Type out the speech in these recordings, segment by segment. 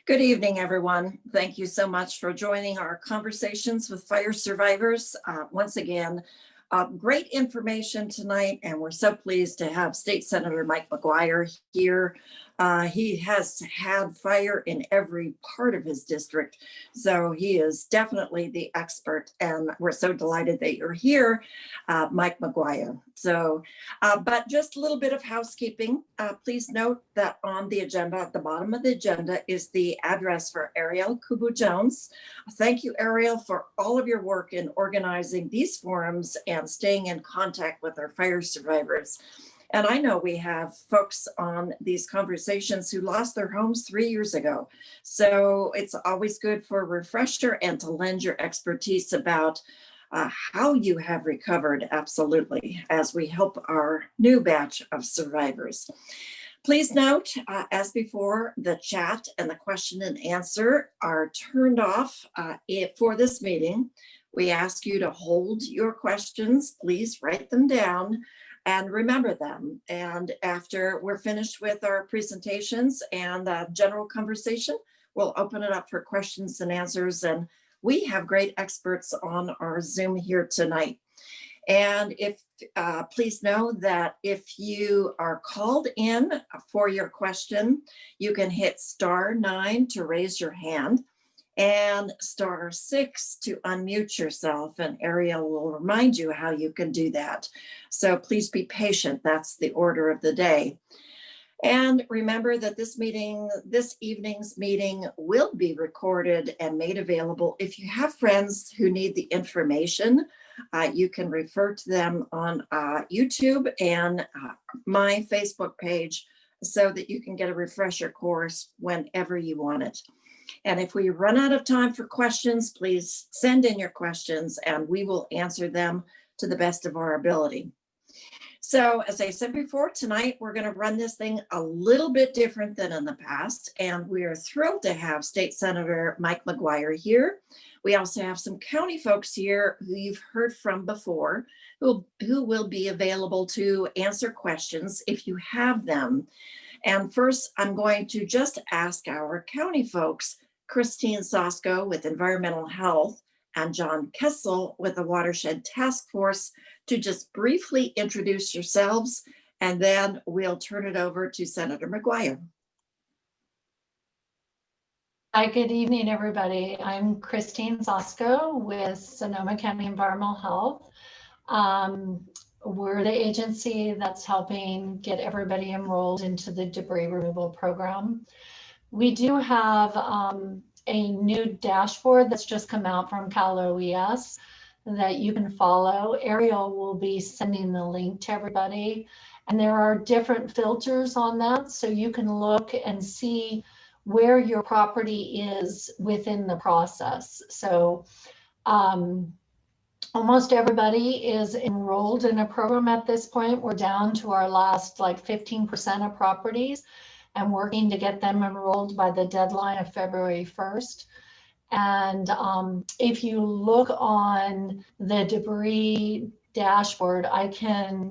Good evening, everyone. Thank you so much for joining our conversations with fire survivors. Once again, great information tonight, and we're so pleased to have State Senator Mike McGuire here. He has had fire in every part of his district, so he is definitely the expert, and we're so delighted that you're here, Mike McGuire. So, but just a little bit of housekeeping. Please note that on the agenda, at the bottom of the agenda, is the address for Arielle Kubu Jones. Thank you, Arielle, for all of your work in organizing these forums and staying in contact with our fire survivors. And I know we have folks on these conversations who lost their homes 3 years ago. So it's always good for a refresher and to lend your expertise about how you have recovered, absolutely, as we help our new batch of survivors. Please note, as before, the chat and the question and answer are turned off for this meeting. We ask you to hold your questions. Please write them down and remember them. And after we're finished with our presentations and general conversation, we'll open it up for questions and answers. And we have great experts on our Zoom here tonight. And if please know that if you are called in for your question, you can hit *9 to raise your hand and *6 to unmute yourself, and Arielle will remind you how you can do that. So please be patient. That's the order of the day. And remember that this evening's meeting will be recorded and made available. If you have friends who need the information, you can refer to them on YouTube and my Facebook page so that you can get a refresher course whenever you want it. And if we run out of time for questions, please send in your questions and we will answer them to the best of our ability. So as I said before, tonight we're going to run this thing a little bit different than in the past, and we are thrilled to have State Senator Mike McGuire here. We also have some county folks here who you've heard from before, who will be available to answer questions if you have them. And first, I'm going to just ask our county folks, Christine Sosko with Environmental Health and John Kessel with the Watershed Task Force, to just briefly introduce yourselves, and then we'll turn it over to Senator McGuire. Hi, good evening, everybody. I'm Christine Sosko with Sonoma County Environmental Health. We're the agency that's helping get everybody enrolled into the debris removal program. We do have a new dashboard that's just come out from Cal OES that you can follow. Arielle will be sending the link to everybody. And there are different filters on that, so you can look and see where your property is within the process. So almost everybody is enrolled in a program at this point. We're down to our last like 15% of properties and working to get them enrolled by the deadline of February 1st. And if you look on the debris dashboard,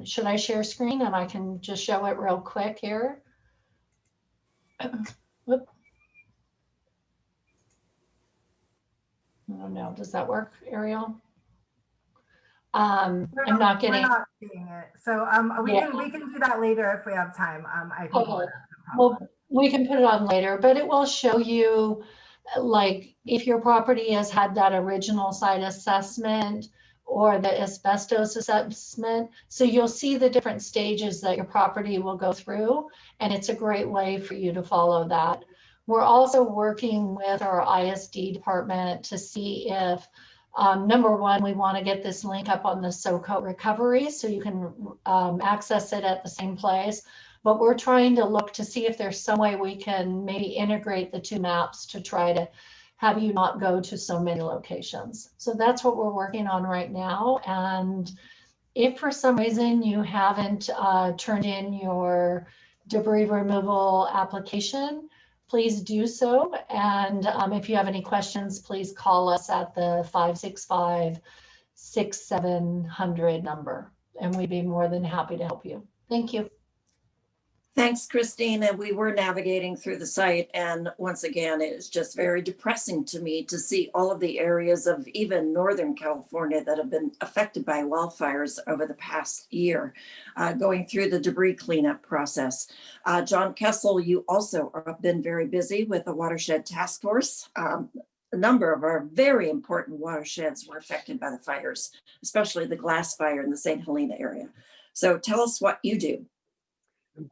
should I share screen and I can just show it real quick here? Whoop. I don't know, does that work, Arielle? I'm not getting. We're not seeing it, so we can do that later if we have time. I can okay. Well, we can put it on later, but it will show you, like, if your property has had that original site assessment or the asbestos assessment. So you'll see the different stages that your property will go through, and it's a great way for you to follow that. We're also working with our ISD department to see if, number one, we want to get this link up on the Sosko recovery so you can access it at the same place. But we're trying to look to see if there's some way we can maybe integrate the two maps to try to have you not go to so many locations. So that's what we're working on right now. And if for some reason you haven't turned in your debris removal application, please do so. And if you have any questions, please call us at the 565-6700 number, and we'd be more than happy to help you. Thank you. Thanks, Christine. And we were navigating through the site. And once again, it is just very depressing to me to see all of the areas of even Northern California that have been affected by wildfires over the past year, going through the debris cleanup process. John Kessel, you also have been very busy with the Watershed Task Force. A number of our very important watersheds were affected by the fires, especially the glass fire in the St. Helena area. So tell us what you do.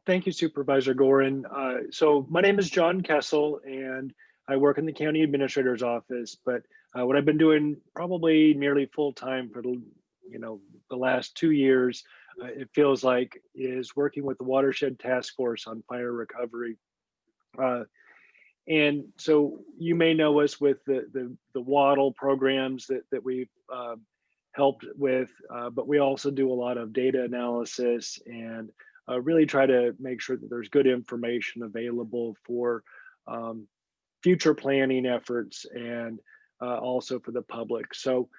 Thank you, Supervisor Gorin. So my name is John Kessel, and I work in the County Administrator's Office. But what I've been doing probably nearly full time for the last 2 years, it feels like, is working with the Watershed Task Force on fire recovery. And so you may know us with the WATL programs that we've helped with, but we also do a lot of data analysis and really try to make sure that there's good information available for future planning efforts and also for the public. So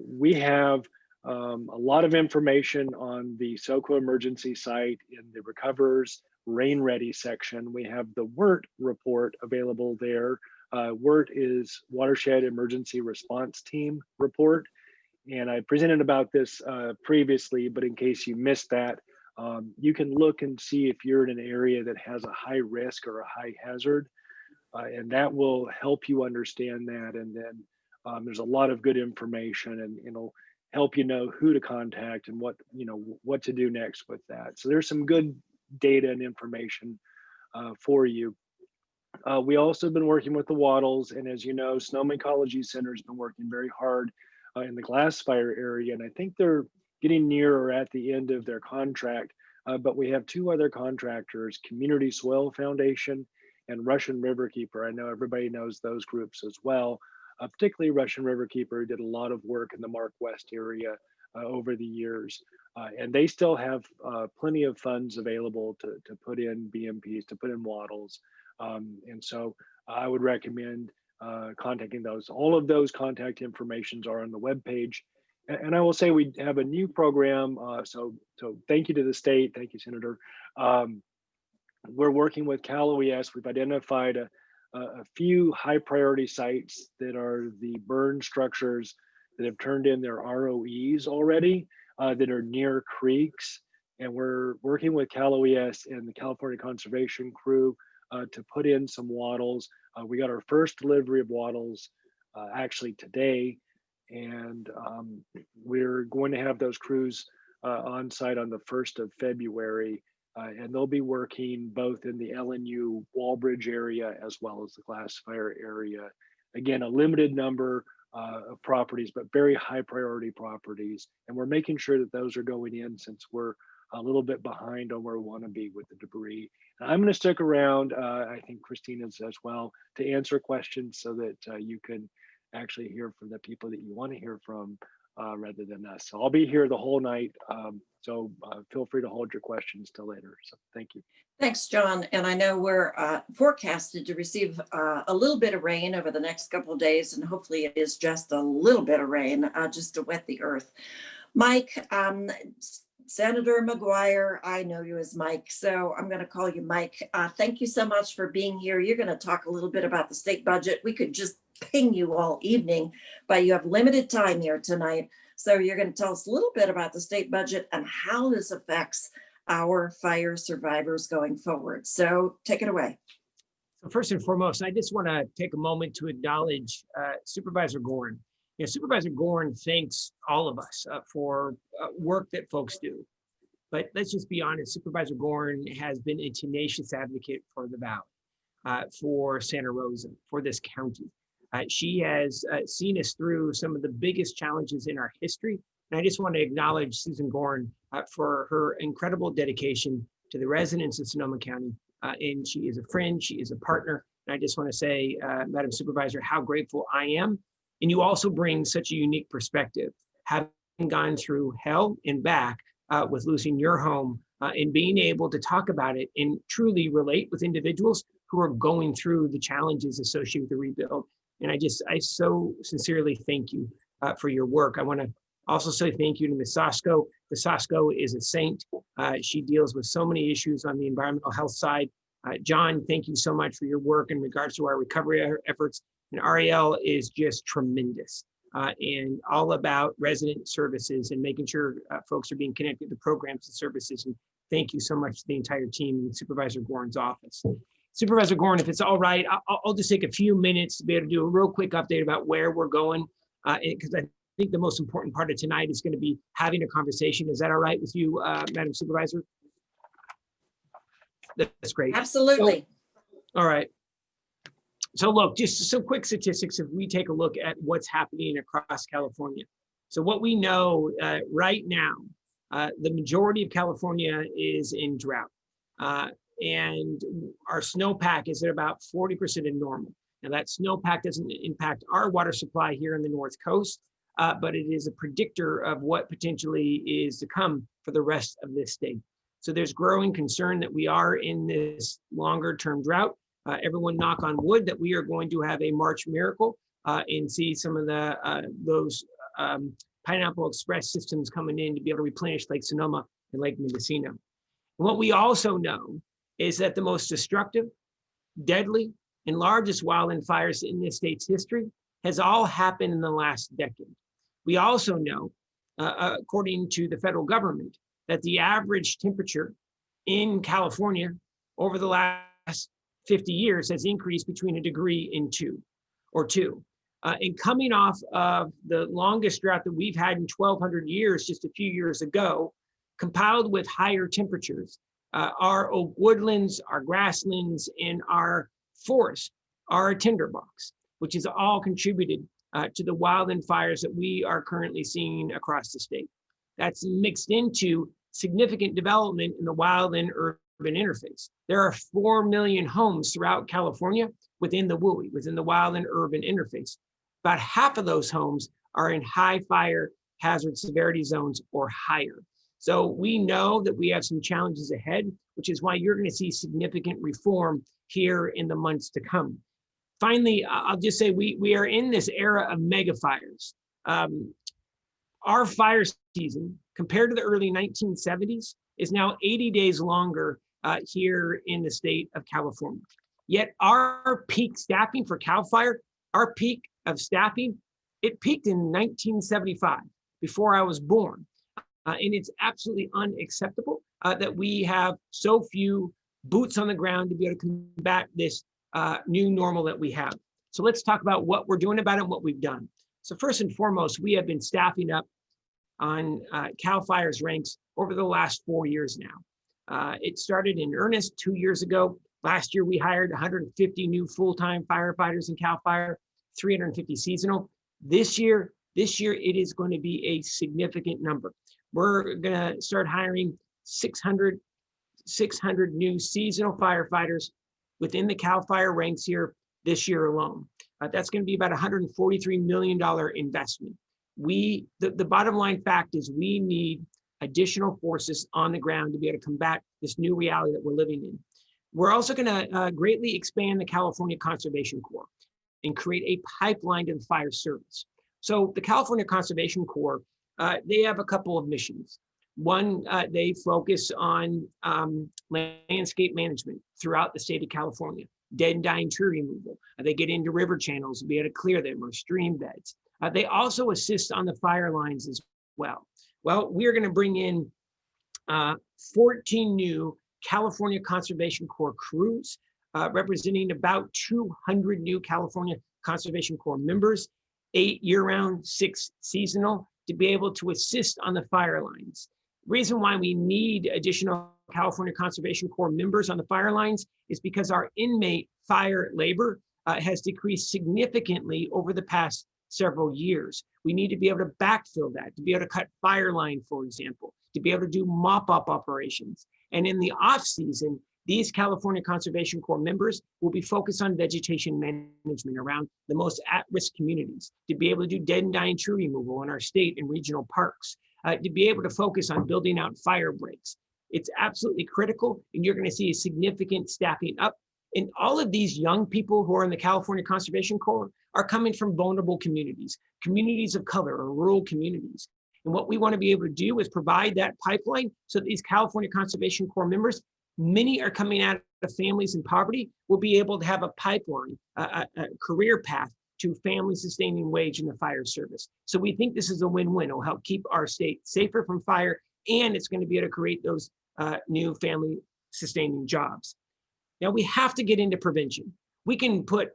we have a lot of information on the Sosko emergency site in the Recovers Rain Ready section. We have the WERT report available there. WERT is Watershed Emergency Response Team report. And I presented about this previously, but in case you missed that, you can look and see if you're in an area that has a high risk or a high hazard, and that will help you understand that. And then there's a lot of good information, and it'll help you know who to contact and what to do next with that. So there's some good data and information for you. We also have been working with the WATLs, and as you know, Sonoma Ecology Center has been working very hard in the glass fire area, and I think they're getting near or at the end of their contract, but we have two other contractors, Community Soil Foundation and Russian Riverkeeper. I know everybody knows those groups as well, particularly Russian Riverkeeper did a lot of work in the Mark West area over the years, and they still have plenty of funds available to put in BMPs, to put in WATLs, and so I would recommend contacting those. All of those contact informations are on the webpage. And I will say we have a new program. So thank you to the state. Thank you, Senator. We're working with Cal OES. We've identified a few high priority sites that are the burn structures that have turned in their ROEs already, that are near creeks. And we're working with Cal OES and the California Conservation Crew to put in some WATLs. We got our first delivery of WATLs actually today. And we're going to have those crews on site on the 1st of February, and they'll be working both in the LNU Wallbridge area as well as the glass fire area. Again, a limited number of properties, but very high priority properties. And we're making sure that those are going in since we're a little bit behind on where we want to be with the debris. And I'm going to stick around, I think Christina's as well, to answer questions so that you can actually hear from the people that you want to hear from rather than us. So I'll be here the whole night. So feel free to hold your questions till later. So thank you. Thanks, John. And I know we're forecasted to receive a little bit of rain over the next couple of days, and hopefully it is just a little bit of rain just to wet the earth. Mike, Senator McGuire, I know you as Mike, so I'm going to call you Mike. Thank you so much for being here. You're going to talk a little bit about the state budget. We could just ping you all evening, but you have limited time here tonight. So you're going to tell us a little bit about the state budget and how this affects our fire survivors going forward. So take it away. So first and foremost, I just want to take a moment to acknowledge Supervisor Gorin. Supervisor Gorin thanks all of us for work that folks do. But let's just be honest, Supervisor Gorin has been a tenacious advocate for the Valley, for Santa Rosa, for this county. She has seen us through some of the biggest challenges in our history. And I just want to acknowledge Susan Gorin for her incredible dedication to the residents of Sonoma County. And she is a friend, she is a partner. And I just want to say, Madam Supervisor, how grateful I am. And you also bring such a unique perspective, having gone through hell and back with losing your home and being able to talk about it and truly relate with individuals who are going through the challenges associated with the rebuild. And I so sincerely thank you for your work. I want to also say thank you to Ms. Sosko. The Sosko is a saint. She deals with so many issues on the environmental health side. John, thank you so much for your work in regards to our recovery efforts. And Arielle is just tremendous and all about resident services and making sure folks are being connected to programs and services. And thank you so much to the entire team in Supervisor Gorin's office. Supervisor Gorin, if it's all right, I'll just take a few minutes to be able to do a real quick update about where we're going, because I think the most important part of tonight is going to be having a conversation. Is that all right with you, Madam Supervisor? That's great. Absolutely. So, all right. So look, just some quick statistics if we take a look at what's happening across California. So what we know right now, the majority of California is in drought. And our snowpack is at about 40% of normal. Now that snowpack doesn't impact our water supply here in the North Coast, but it is a predictor of what potentially is to come for the rest of this state. So there's growing concern that we are in this longer term drought. Everyone knock on wood that we are going to have a March miracle and see some of those Pineapple Express systems coming in to be able to replenish Lake Sonoma and Lake Mendocino. And what we also know is that the most destructive, deadly, and largest wildfires in this state's history has all happened in the last decade. We also know, according to the federal government, that the average temperature in California over the last 50 years has increased between 1 degree and 2. And coming off of the longest drought that we've had in 1,200 years, just a few years ago, compiled with higher temperatures, our oak woodlands, our grasslands, and our forests are a tinderbox, which has all contributed to the wildfires that we are currently seeing across the state. That's mixed into significant development in the wild and urban interface. There are 4 million homes throughout California within the WUI, within the wild and urban interface. About half of those homes are in high fire hazard severity zones or higher. So we know that we have some challenges ahead, which is why you're going to see significant reform here in the months to come. Finally, I'll just say we are in this era of mega fires. Our fire season, compared to the early 1970s, is now 80 days longer here in the state of California. Yet our peak staffing for CAL FIRE, our peak of staffing, it peaked in 1975, before I was born. And it's absolutely unacceptable that we have so few boots on the ground to be able to combat this new normal that we have. So let's talk about what we're doing about it and what we've done. So first and foremost, we have been staffing up on CAL FIRE's ranks over the last 4 years now. It started in earnest 2 years ago. Last year, we hired 150 new full-time firefighters in CAL FIRE, 350 seasonal. This year it is going to be a significant number. We're going to start hiring 600 new seasonal firefighters within the CAL FIRE ranks here this year alone. That's going to be about $143 million investment. The bottom line fact is we need additional forces on the ground to be able to combat this new reality that we're living in. We're also going to greatly expand the California Conservation Corps and create a pipeline to the fire service. So the California Conservation Corps, they have a couple of missions. One, they focus on landscape management throughout the state of California, dead and dying tree removal. They get into river channels to be able to clear them, or stream beds. They also assist on the fire lines as well. Well, we're going to bring in 14 new California Conservation Corps crews, representing about 200 new California Conservation Corps members, 8 year-round, 6 seasonal, to be able to assist on the fire lines. Reason why we need additional California Conservation Corps members on the fire lines is because our inmate fire labor has decreased significantly over the past several years. We need to be able to backfill that, to be able to cut fire line, for example, to be able to do mop-up operations. And in the off-season, these California Conservation Corps members will be focused on vegetation management around the most at-risk communities, to be able to do dead and dying tree removal in our state and regional parks, to be able to focus on building out fire breaks. It's absolutely critical, and you're going to see a significant staffing up. And all of these young people who are in the California Conservation Corps are coming from vulnerable communities, communities of color or rural communities. And what we want to be able to do is provide that pipeline so that these California Conservation Corps members, many are coming out of families in poverty, will be able to have a pipeline, a career path to family sustaining wage in the fire service. So we think this is a win-win. It'll help keep our state safer from fire, and it's going to be able to create those new family sustaining jobs. Now we have to get into prevention. We can put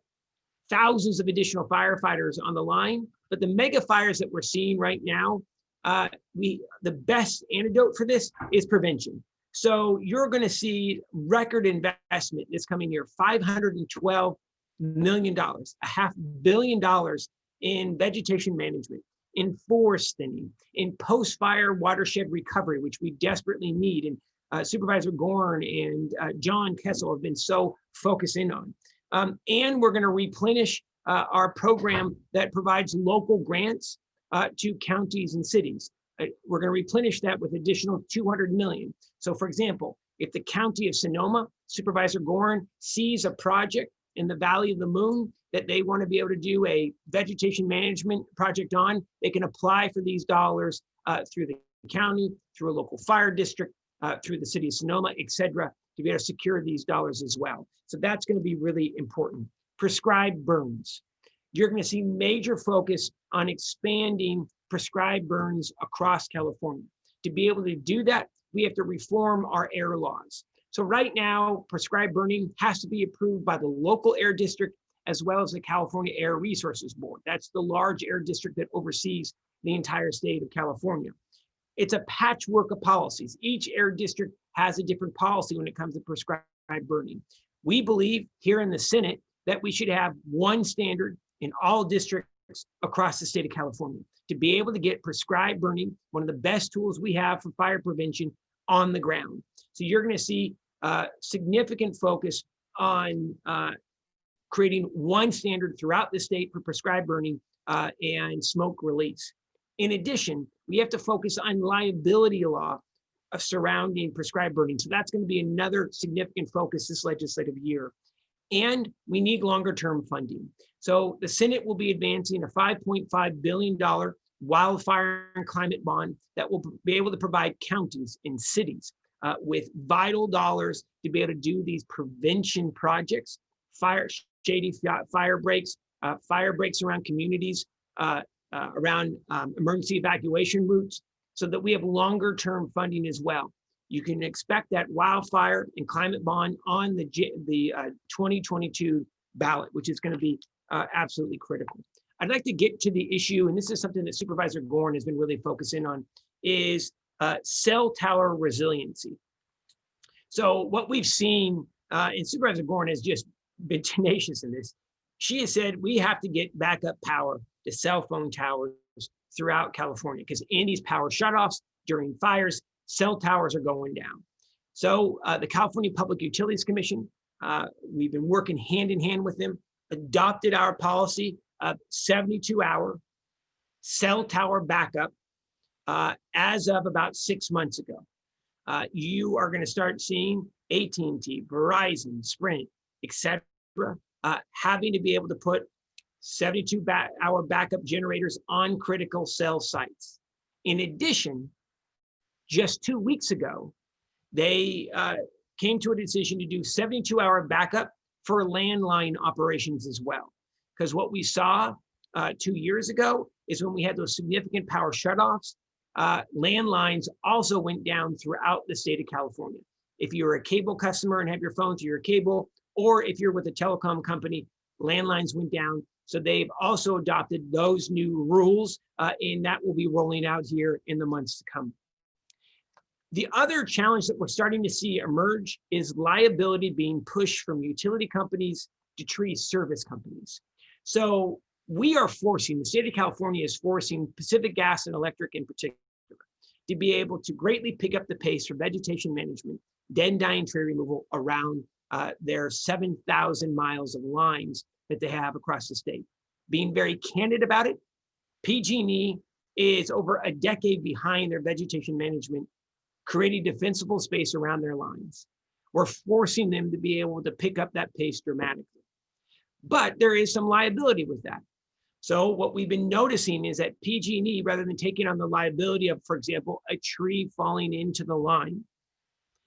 thousands of additional firefighters on the line, but the mega fires that we're seeing right now, the best antidote for this is prevention. So you're going to see record investment this coming year, $512 million, $500 million in vegetation management, in forest thinning, in post-fire watershed recovery, which we desperately need. And Supervisor Gorin and John Kessel have been so focusing on. And we're going to replenish our program that provides local grants to counties and cities. We're going to replenish that with additional $200 million. So for example, if the county of Sonoma, Supervisor Gorin sees a project in the Valley of the Moon that they want to be able to do a vegetation management project on, they can apply for these dollars through the county, through a local fire district, through the city of Sonoma, et cetera, to be able to secure these dollars as well. So that's going to be really important. Prescribed burns. You're going to see major focus on expanding prescribed burns across California. To be able to do that, we have to reform our air laws. So right now, prescribed burning has to be approved by the local air district as well as the California Air Resources Board. That's the large air district that oversees the entire state of California. It's a patchwork of policies. Each air district has a different policy when it comes to prescribed burning. We believe here in the Senate that we should have one standard in all districts across the state of California to be able to get prescribed burning, one of the best tools we have for fire prevention, on the ground. So you're going to see significant focus on creating one standard throughout the state for prescribed burning and smoke release. In addition, we have to focus on liability law surrounding prescribed burning. So that's going to be another significant focus this legislative year. And we need longer term funding. So the Senate will be advancing a $5.5 billion wildfire and climate bond that will be able to provide counties and cities with vital dollars to be able to do these prevention projects, shady fire breaks around communities, around emergency evacuation routes, so that we have longer term funding as well. You can expect that wildfire and climate bond on the 2022 ballot, which is going to be absolutely critical. I'd like to get to the issue, and this is something that Supervisor Gorin has been really focusing on, is cell tower resiliency. So what we've seen, and Supervisor Gorin has just been tenacious in this, she has said we have to get backup power to cell phone towers throughout California, because in these power shutoffs during fires, cell towers are going down. So the California Public Utilities Commission, we've been working hand in hand with them, adopted our policy of 72-hour cell tower backup as of about 6 months ago. You are going to start seeing AT&T, Verizon, Sprint, et cetera, having to be able to put 72-hour backup generators on critical cell sites. In addition, just 2 weeks ago, they came to a decision to do 72-hour backup for landline operations as well. Because what we saw 2 years ago is when we had those significant power shutoffs, landlines also went down throughout the state of California. If you're a cable customer and have your phone through your cable, or if you're with a telecom company, landlines went down. So they've also adopted those new rules, and that will be rolling out here in the months to come. The other challenge that we're starting to see emerge is liability being pushed from utility companies to tree service companies. So we are forcing, the state of California is forcing Pacific Gas and Electric in particular to be able to greatly pick up the pace for vegetation management, dead and dying tree removal around their 7,000 miles of lines that they have across the state. Being very candid about it, PG&E is over a decade behind their vegetation management, creating defensible space around their lines. We're forcing them to be able to pick up that pace dramatically. But there is some liability with that. So what we've been noticing is that PG&E, rather than taking on the liability of, for example, a tree falling into the line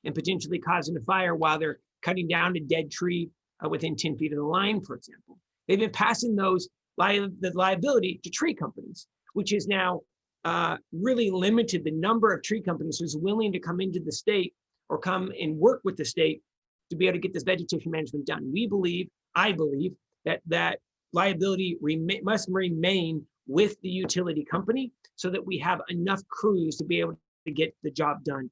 and potentially causing a fire while they're cutting down a dead tree within 10 feet of the line, for example, they've been passing the liability to tree companies, which is now really limited the number of tree companies who's willing to come into the state or come and work with the state to be able to get this vegetation management done. I believe that liability must remain with the utility company so that we have enough crews to be able to get the job done.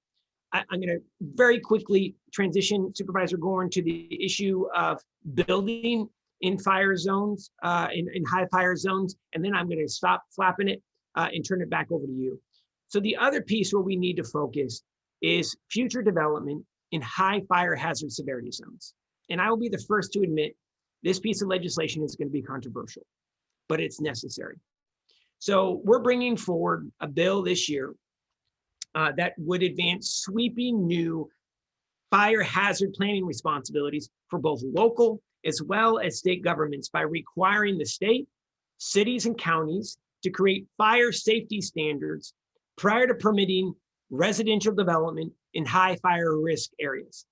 I'm going to very quickly transition, Supervisor Gorin, to the issue of building in fire zones, in high fire zones, and then I'm going to stop flapping it and turn it back over to you. So the other piece where we need to focus is future development in high fire hazard severity zones. And I will be the first to admit this piece of legislation is going to be controversial, but it's necessary. So we're bringing forward a bill this year that would advance sweeping new fire hazard planning responsibilities for both local as well as state governments by requiring the state, cities, and counties to create fire safety standards prior to permitting residential development in high fire risk areas.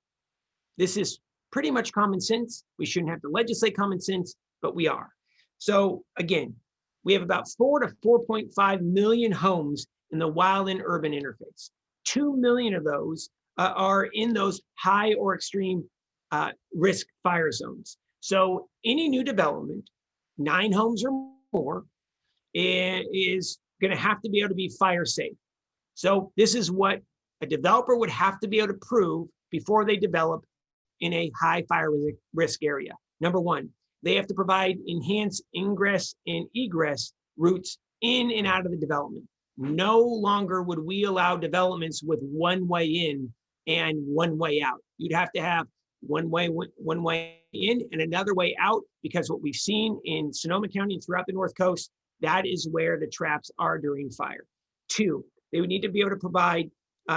This is pretty much common sense. We shouldn't have to legislate common sense, but we are. So again, we have about 4 to 4.5 million homes in the wild and urban interface. 2 million of those are in those high or extreme risk fire zones. So any new development, 9 homes or more, is going to have to be able to be fire safe. So this is what a developer would have to be able to prove before they develop in a high fire risk area. Number one, they have to provide enhanced ingress and egress routes in and out of the development. No longer would we allow developments with one way in and one way out. You'd have to have one way in and another way out, because what we've seen in Sonoma County and throughout the North Coast, that is where the traps are during fire. 2, they would need to be able to provide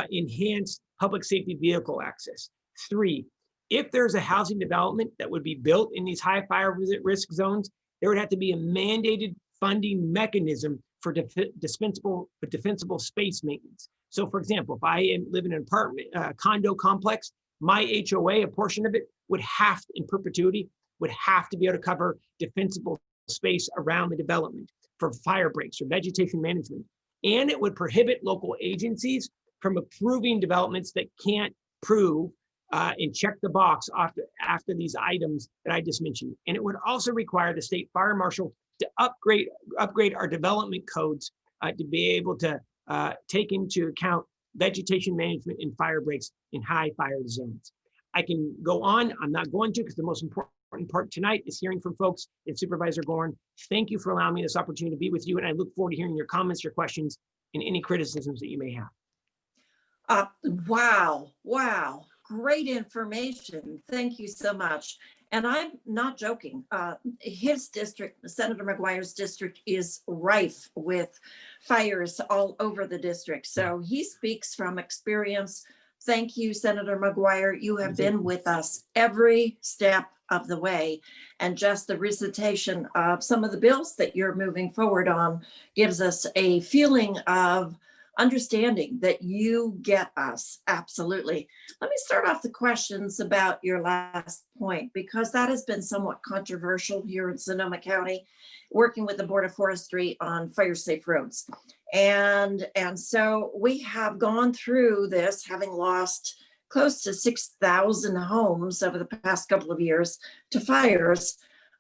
enhanced public safety vehicle access. 3, if there's a housing development that would be built in these high fire risk zones, there would have to be a mandated funding mechanism for defensible space maintenance. So for example, if I live in an apartment, condo complex, my HOA, a portion of it would have, in perpetuity, would have to be able to cover defensible space around the development for fire breaks or vegetation management. And it would prohibit local agencies from approving developments that can't prove and check the box after these items that I just mentioned. And it would also require the state fire marshal to upgrade our development codes to be able to take into account vegetation management and fire breaks in high fire zones. I can go on, I'm not going to, because the most important part tonight is hearing from folks. And Supervisor Gorin, thank you for allowing me this opportunity to be with you. And I look forward to hearing your comments, your questions, and any criticisms that you may have. Wow. Great information. Thank you so much. And I'm not joking. His district, Senator McGuire's district, is rife with fires all over the district. So he speaks from experience. Thank you, Senator McGuire. You have been with us every step of the way. And just the recitation of some of the bills that you're moving forward on gives us a feeling of understanding that you get us. Absolutely. Let me start off the questions about your last point, because that has been somewhat controversial here in Sonoma County, working with the Board of Forestry on fire safe roads. And so we have gone through this, having lost close to 6,000 homes over the past couple of years to fires.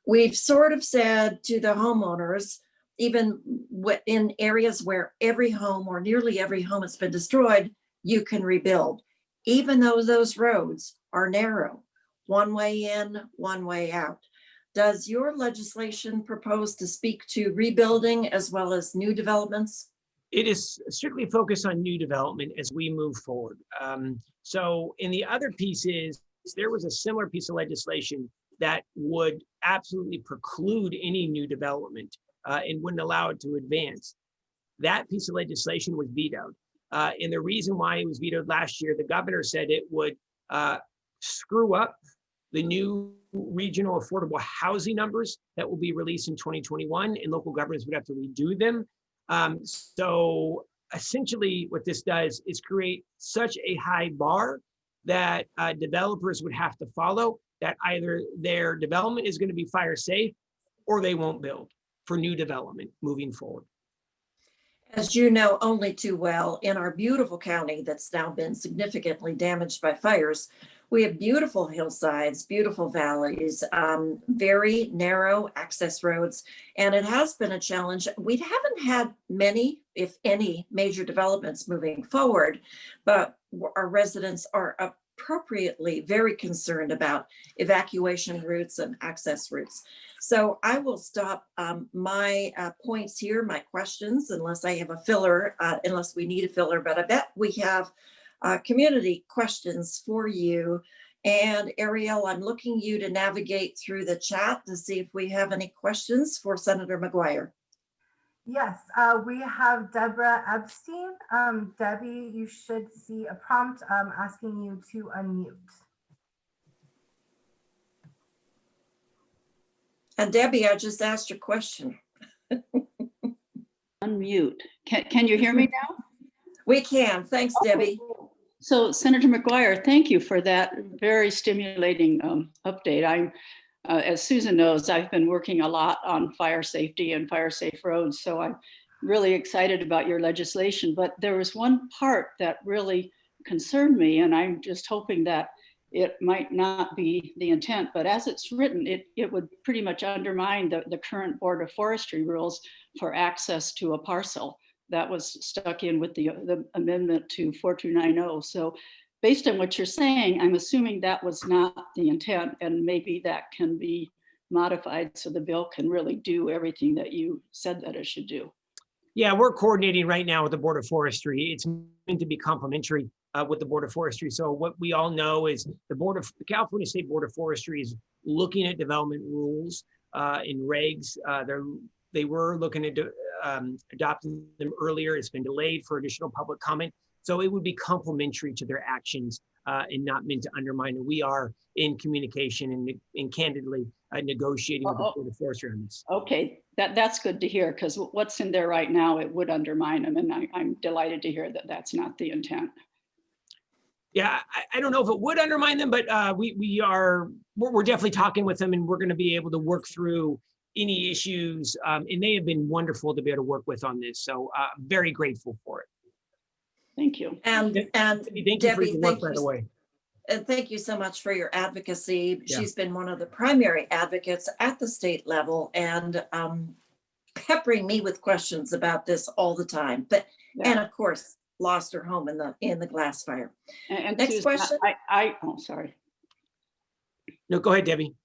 We've sort of said to the homeowners, even in areas where every home or nearly every home has been destroyed, you can rebuild, even though those roads are narrow, one way in, one way out. Does your legislation propose to speak to rebuilding as well as new developments? It is strictly focused on new development as we move forward. So in the other pieces, there was a similar piece of legislation that would absolutely preclude any new development and wouldn't allow it to advance. That piece of legislation was vetoed. And the reason why it was vetoed last year, the governor said it would screw up the new regional affordable housing numbers that will be released in 2021, and local governments would have to redo them. So essentially what this does is create such a high bar that developers would have to follow, that either their development is going to be fire safe or they won't build for new development moving forward. As you know only too well, in our beautiful county that's now been significantly damaged by fires, we have beautiful hillsides, beautiful valleys, very narrow access roads, and it has been a challenge. We haven't had many, if any, major developments moving forward, but our residents are appropriately very concerned about evacuation routes and access routes. So I will stop my points here, my questions, unless I have a filler, unless we need a filler, but I bet we have community questions for you. And Arielle, I'm looking you to navigate through the chat to see if we have any questions for Senator McGuire. Yes, we have Deborah Epstein. Debbie, you should see a prompt asking you to unmute. And Debbie, I just asked your question. Unmute. Can you hear me now? We can. Thanks, Debbie. So Senator McGuire, thank you for that very stimulating update. As Susan knows, I've been working a lot on fire safety and fire safe roads. So I'm really excited about your legislation, but there was one part that really concerned me, and I'm just hoping that it might not be the intent, but as it's written, it would pretty much undermine the current Board of Forestry rules for access to a parcel that was stuck in with the amendment to 4290. So based on what you're saying, I'm assuming that was not the intent, and maybe that can be modified so the bill can really do everything that you said that it should do. Yeah, we're coordinating right now with the Board of Forestry. It's meant to be complementary with the Board of Forestry. So what we all know is the California State Board of Forestry is looking at development rules and regs. They were looking at adopting them earlier. It's been delayed for additional public comment. So it would be complementary to their actions and not meant to undermine. And we are in communication and candidly negotiating with the Board of Forestry on this. Okay, that's good to hear, because what's in there right now, it would undermine them. And I'm delighted to hear that that's not the intent. Yeah, I don't know if it would undermine them, but we're definitely talking with them, and we're going to be able to work through any issues. And they have been wonderful to be able to work with on this. So very grateful for it. Thank you. And thank you Debbie, for your work, by the way. And thank you so much for your advocacy. Yeah. She's been one of the primary advocates at the state level, and peppering me with questions about this all the time. But Yeah. and of course, lost her home in the glass fire. And Next Susan, question. Oh, sorry. No, go ahead, Debbie.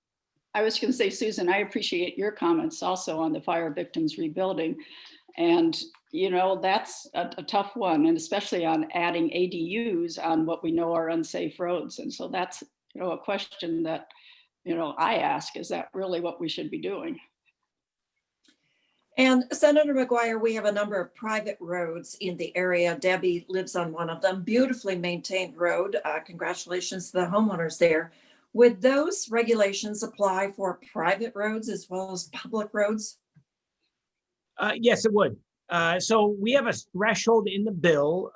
I was going to say, Susan, I appreciate your comments also on the fire victims rebuilding. And, you know, that's a tough one, and especially on adding ADUs on what we know are unsafe roads. And so that's, you know, a question that, you know, I ask, is that really what we should be doing? And Senator McGuire, we have a number of private roads in the area. Debbie lives on one of them, beautifully maintained road. Congratulations to the homeowners there. Would those regulations apply for private roads as well as public roads? Yes, it would. So we have a threshold in the bill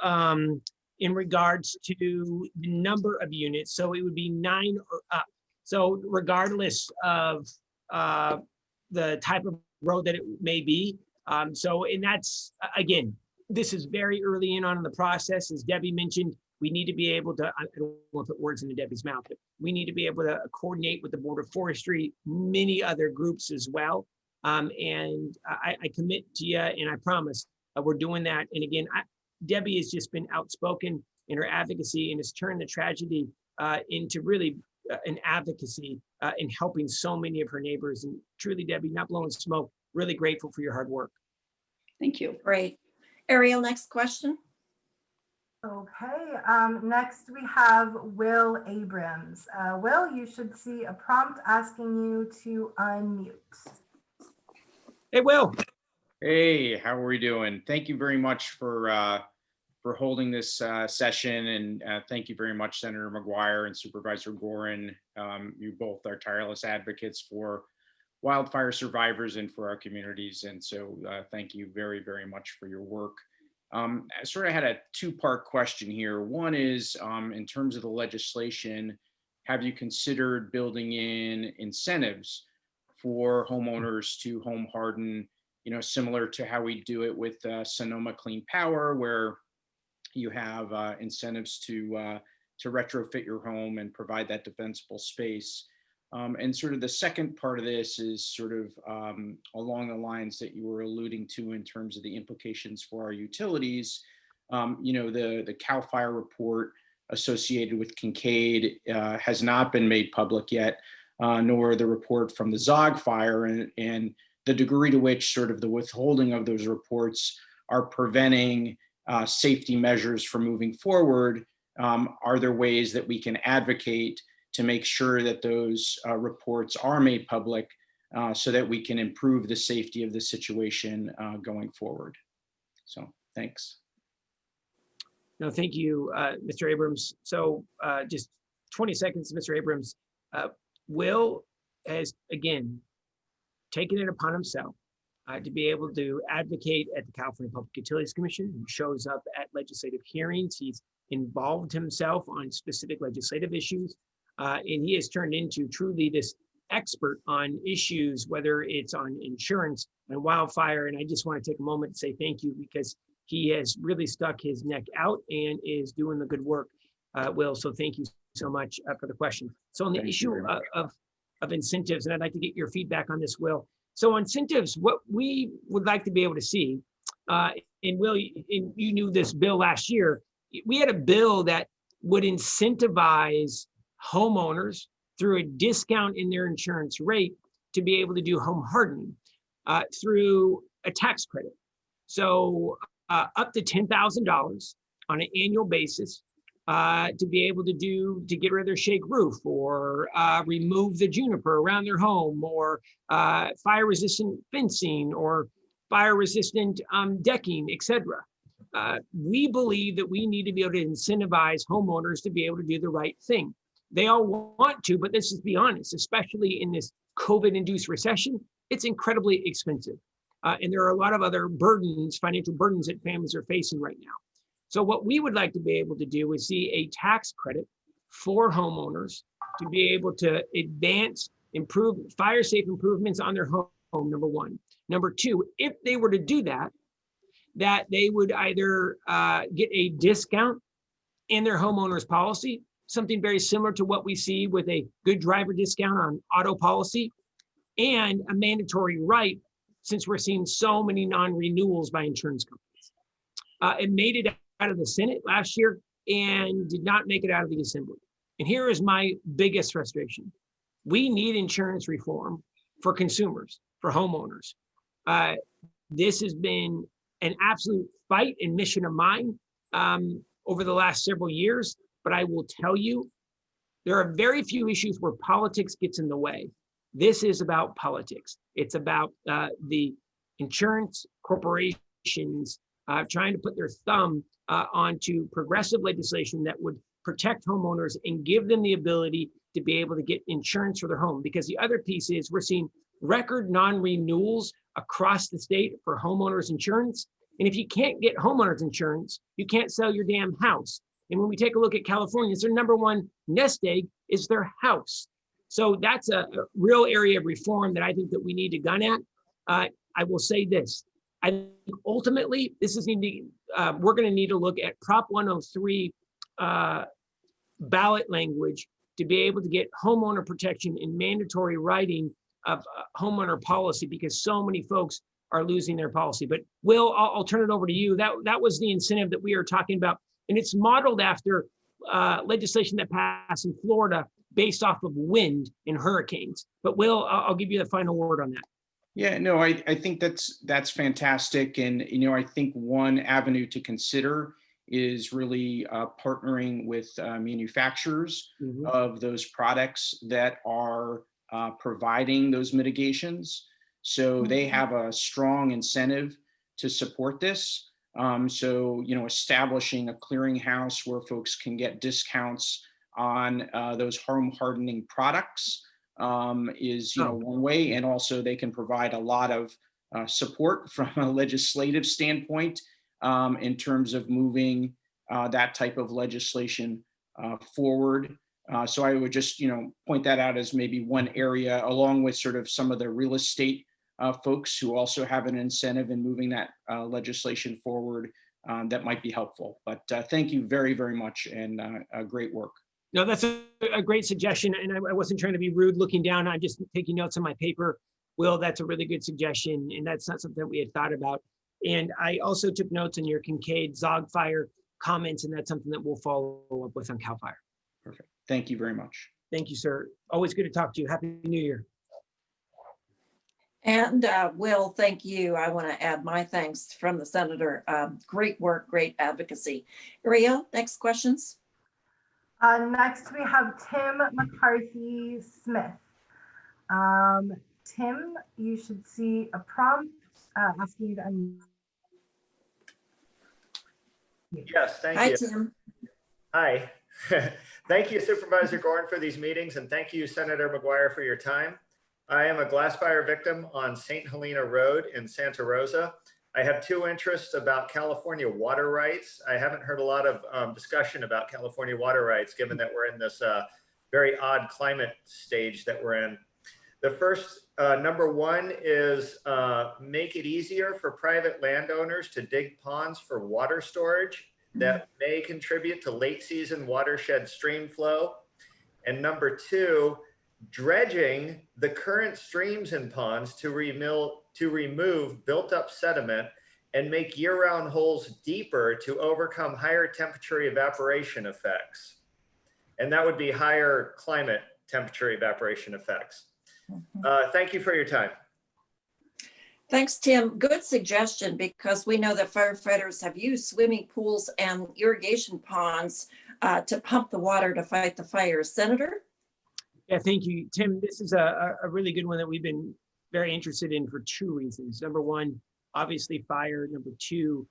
in regards to the number of units. So it would be 9 or up. So regardless of the type of road that it may be. And that's, again, this is very early on in the process. As Debbie mentioned, we need to be able to, I don't want to put words into Debbie's mouth, but we need to be able to coordinate with the Board of Forestry, many other groups as well. And I commit to you, and I promise we're doing that. And again, Debbie has just been outspoken in her advocacy, and has turned the tragedy into really an advocacy in helping so many of her neighbors. And truly, Debbie, not blowing smoke, really grateful for your hard work. Thank you. Great. Arielle, next question. Okay, next we have Will Abrams. Will, you should see a prompt asking you to unmute. Hey, Will. Hey, how are we doing? Thank you very much for holding this session, and thank you very much, Senator McGuire and Supervisor Gorin. You both are tireless advocates for wildfire survivors and for our communities, and so thank you very, very much for your work. I sort of had a two-part question here. One is, in terms of the legislation, have you considered building in incentives for homeowners to home harden, similar to how we do it with Sonoma Clean Power, where you have incentives to retrofit your home and provide that defensible space? And sort of the second part of this is sort of along the lines that you were alluding to in terms of the implications for our utilities. The CAL FIRE report associated with Kincaid has not been made public yet, nor the report from the Zog fire, and the degree to which sort of the withholding of those reports are preventing safety measures from moving forward. Are there ways that we can advocate to make sure that those reports are made public so that we can improve the safety of the situation going forward? So thanks. No, thank you, Mr. Abrams. So just 20 seconds, Mr. Abrams. Will has, again, taken it upon himself to be able to advocate at the California Public Utilities Commission. He shows up at legislative hearings. He's involved himself on specific legislative issues. And he has turned into truly this expert on issues, whether it's on insurance and wildfire. And I just want to take a moment to say thank you, because he has really stuck his neck out and is doing the good work, Will. So thank you so much for the question. So on the issue of incentives, and I'd like to get your feedback on this, Will. So incentives, what we would like to be able to see, and Will, you knew this bill last year, we had a bill that would incentivize homeowners through a discount in their insurance rate to be able to do home hardening through a tax credit. So up to $10,000 on an annual basis to be able to get rid of their shake roof, or remove the juniper around their home, or fire resistant fencing, or fire resistant decking, etc. We believe that we need to be able to incentivize homeowners to be able to do the right thing. They all want to, but let's just be honest, especially in this COVID-induced recession, it's incredibly expensive. And there are a lot of other burdens, financial burdens that families are facing right now. So what we would like to be able to do is see a tax credit for homeowners to be able to advance, improve fire safe improvements on their home, number one. Number two, if they were to do that, that they would either get a discount in their homeowner's policy, something very similar to what we see with a good driver discount on auto policy, and a mandatory right, since we're seeing so many non-renewals by insurance companies. It made it out of the Senate last year and did not make it out of the Assembly. And here is my biggest frustration. We need insurance reform for consumers, for homeowners. This has been an absolute fight and mission of mine over the last several years, but I will tell you, there are very few issues where politics gets in the way. This is about politics. It's about the insurance corporations trying to put their thumb onto progressive legislation that would protect homeowners and give them the ability to be able to get insurance for their home. Because the other piece is we're seeing record non-renewals across the state for homeowners insurance. And if you can't get homeowners insurance, you can't sell your damn house. And when we take a look at California, it's their number one nest egg is their house. So that's a real area of reform that I think that we need to gun at. I will say this. I think ultimately, we're going to need to look at Prop 103 ballot language to be able to get homeowner protection in mandatory writing of homeowner policy, because so many folks are losing their policy. But Will, I'll turn it over to you. That was the incentive that we are talking about. And it's modeled after legislation that passed in Florida based off of wind and hurricanes. But Will, I'll give you the final word on that. Yeah, no, I think that's fantastic. And, I think one avenue to consider is really partnering with manufacturers of those products that are providing those mitigations. So they have a strong incentive to support this. So, establishing a clearinghouse where folks can get discounts on those home hardening products is, one way. And also they can provide a lot of support from a legislative standpoint in terms of moving that type of legislation forward. So I would just, point that out as maybe one area, along with sort of some of the real estate folks who also have an incentive in moving that legislation forward that might be helpful. But thank you very, very much, and great work. No, that's a great suggestion. And I wasn't trying to be rude looking down. I'm just taking notes on my paper. Will, that's a really good suggestion. And that's not something that we had thought about. And I also took notes on your Kincaid Zog Fire comments, and that's something that we'll follow up with on CAL FIRE. Perfect. Thank you very much. Thank you, sir. Always good to talk to you. Happy New Year. And Will, thank you. I want to add my thanks from the senator. Great work, great advocacy. Arielle, next questions. Next, we have Tim McCarthy Smith. Tim, you should see a prompt asking you to unmute. Yes, thank Hi, you. Tim. Hi. Thank you, Supervisor Gorin, for these meetings, and thank you, Senator McGuire, for your time. I am a glass fire victim on St. Helena Road in Santa Rosa. I have two interests about California water rights. I haven't heard a lot of discussion about California water rights, given that we're in this very odd climate stage that we're in. The first, number one, is make it easier for private landowners to dig ponds for water storage that may contribute to late season watershed stream flow. And number two, dredging the current streams and ponds to remove built up sediment and make year-round holes deeper to overcome higher temperature evaporation effects. And that would be higher climate temperature evaporation effects. Thank you for your time. Thanks, Tim. Good suggestion, because we know that firefighters have used swimming pools and irrigation ponds to pump the water to fight the fires. Senator? Yeah, thank you, Tim. This is a really good one that we've been very interested in for two reasons. Number one, obviously fire. Number two,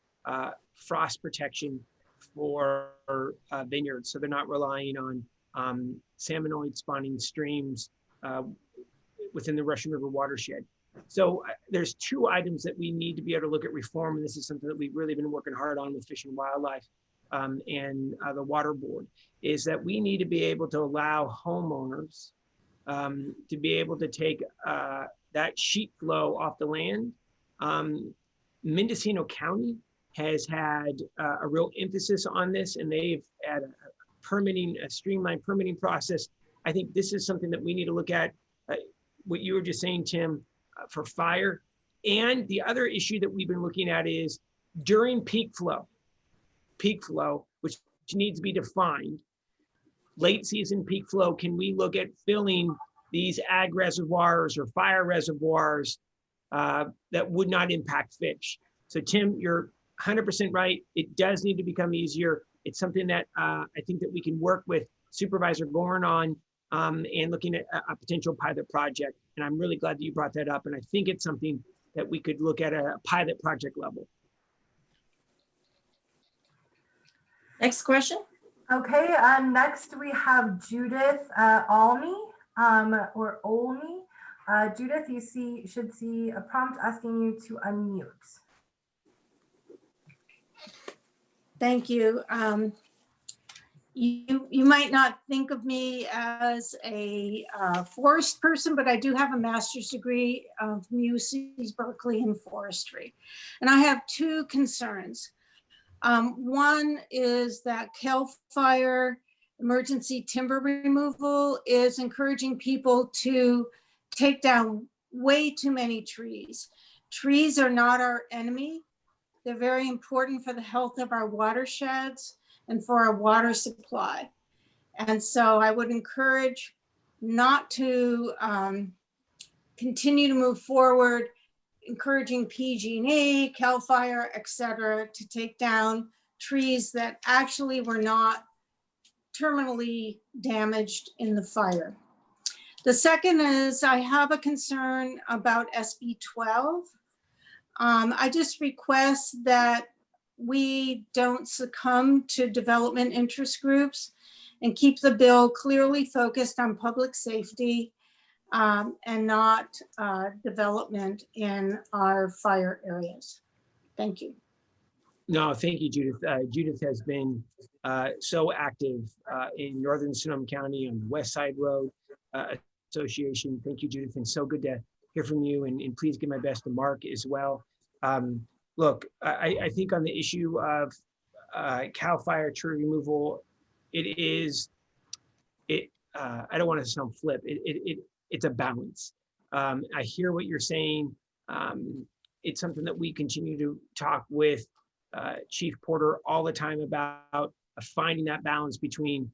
frost protection for vineyards, so they're not relying on salmonoid spawning streams within the Russian River watershed. So there's two items that we need to be able to look at reform, and this is something that we've really been working hard on with Fish and Wildlife and the Water Board, is that we need to be able to allow homeowners to be able to take that sheet flow off the land. Mendocino County has had a real emphasis on this, and they've had a streamlined permitting process. I think this is something that we need to look at, what you were just saying, Tim, for fire. And the other issue that we've been looking at is during peak flow, which needs to be defined. Late season peak flow, can we look at filling these ag reservoirs or fire reservoirs that would not impact fish? So Tim, you're 100% right. It does need to become easier. It's something that I think that we can work with Supervisor Gorin on and looking at a potential pilot project. And I'm really glad that you brought that up. And I think it's something that we could look at a pilot project level. Next question. Okay, next we have Judith Olney, or Olney. Judith, you should see a prompt asking you to unmute. Thank you. You might not think of me as a forest person, but I do have a master's degree from UC Berkeley in forestry. And I have two concerns. One is that CAL FIRE emergency timber removal is encouraging people to take down way too many trees. Trees are not our enemy. They're very important for the health of our watersheds and for our water supply. And so I would encourage not to continue to move forward, encouraging PG&E, CAL FIRE, et cetera, to take down trees that actually were not terminally damaged in the fire. The second is I have a concern about SB 12. I just request that we don't succumb to development interest groups and keep the bill clearly focused on public safety and not development in our fire areas. Thank you. No, thank you, Judith. Judith has been so active in Northern Sonoma County on the West Side Road Association. Thank you, Judith, and so good to hear from you. And please give my best to Mark as well. Look, I think on the issue of CAL FIRE tree removal, I don't want to sound flip. It's a balance. I hear what you're saying. It's something that we continue to talk with Chief Porter all the time about finding that balance between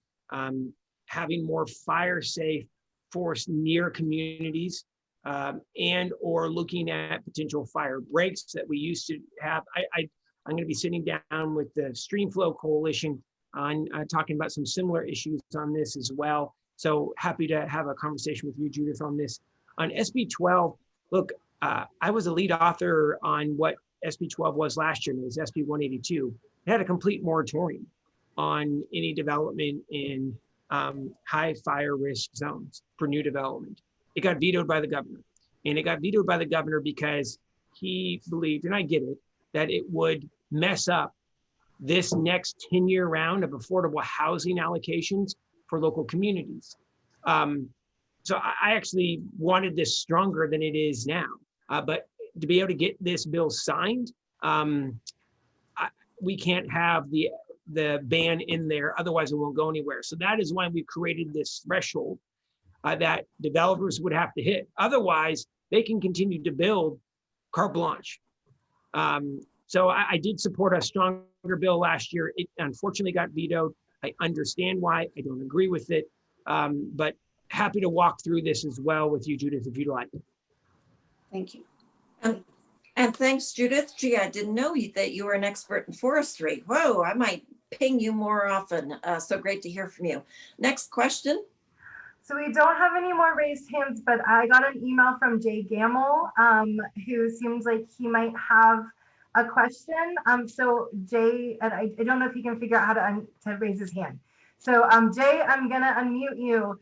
having more fire safe forests near communities and or looking at potential fire breaks that we used to have. I'm going to be sitting down with the Stream Flow Coalition on talking about some similar issues on this as well. So happy to have a conversation with you, Judith, on this. On SB 12, look, I was a lead author on what SB 12 was last year, and it was SB 182. It had a complete moratorium on any development in high fire risk zones for new development. It got vetoed by the governor. And it got vetoed by the governor because he believed, and I get it, that it would mess up this next 10-year round of affordable housing allocations for local communities. So I actually wanted this stronger than it is now. But to be able to get this bill signed, we can't have the ban in there, otherwise it won't go anywhere. So that is why we've created this threshold that developers would have to hit. Otherwise, they can continue to build carte blanche. So I did support a stronger bill last year. It unfortunately got vetoed. I understand why. I don't agree with it, but happy to walk through this as well with you, Judith, if you'd like. Thank you. And thanks, Judith. Gee, I didn't know that you were an expert in forestry. Whoa, I might ping you more often. So great to hear from you. Next question. So we don't have any more raised hands, but I got an email from Jay Gamble, who seems like he might have a question. So Jay, and I don't know if he can figure out how to raise his hand. So Jay, I'm gonna unmute you.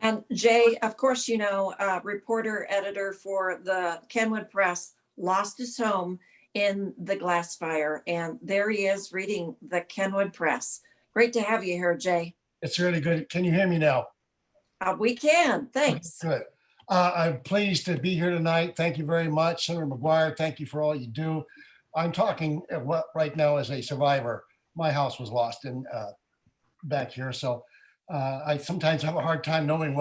And Jay, of course, you know, reporter, editor for the Kenwood Press, lost his home in the glass fire. And there he is reading the Kenwood Press. Great to have you here, Jay. It's really good. Can you hear me now? We can, thanks. Good. I'm pleased to be here tonight. Thank you very much. Senator McGuire, thank you for all you do. I'm talking right now as a survivor. My house was lost in back here. So I sometimes have a hard time knowing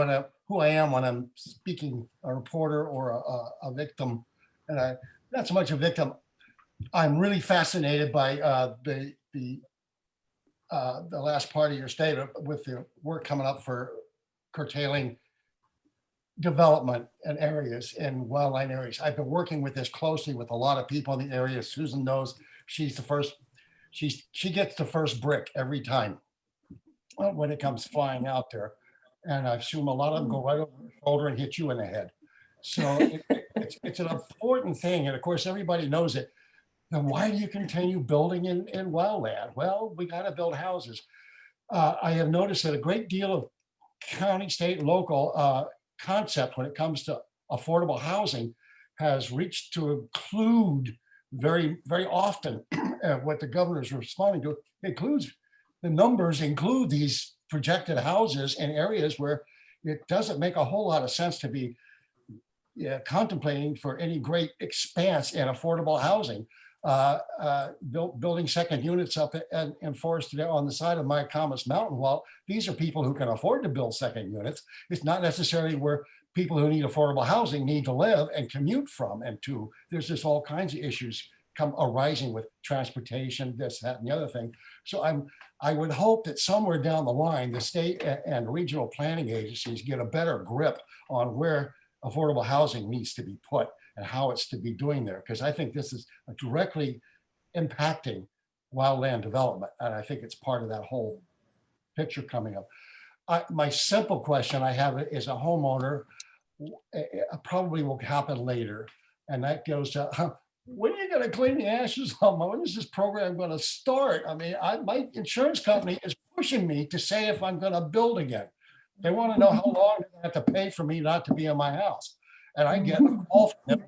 who I am when I'm speaking a reporter or a victim. And I'm not so much a victim. I'm really fascinated by the last part of your statement with the work coming up for curtailing development and areas in wildland areas. I've been working with this closely with a lot of people in the area. Susan knows she's the first, she gets the first brick every time when it comes flying out there. And I assume a lot of them go right over the shoulder and hit you in the head. So it's an important thing. And of course, everybody knows it. Then why do you continue building in wildland? Well, we got to build houses. I have noticed that a great deal of county, state, and local concept when it comes to affordable housing has reached to include very, very often what the governor's responding to includes the numbers include these projected houses in areas where it doesn't make a whole lot of sense to be contemplating for any great expanse in affordable housing. Building second units up in Forest on the side of Mycomas Mountain. Well, these are people who can afford to build second units. It's not necessarily where people who need affordable housing need to live and commute from and to. There's just all kinds of issues arising with transportation, this, that, and the other thing. So I would hope that somewhere down the line, the state and regional planning agencies get a better grip on where affordable housing needs to be put and how it's to be doing there, because I think this is directly impacting wildland development. And I think it's part of that whole picture coming up. My simple question I have is a homeowner, probably will happen later. And that goes to, when are you going to clean the ashes on my, when is this program going to start? I mean, my insurance company is pushing me to say if I'm going to build again. They want to know how long they have to pay for me not to be in my house. And I get a call from them.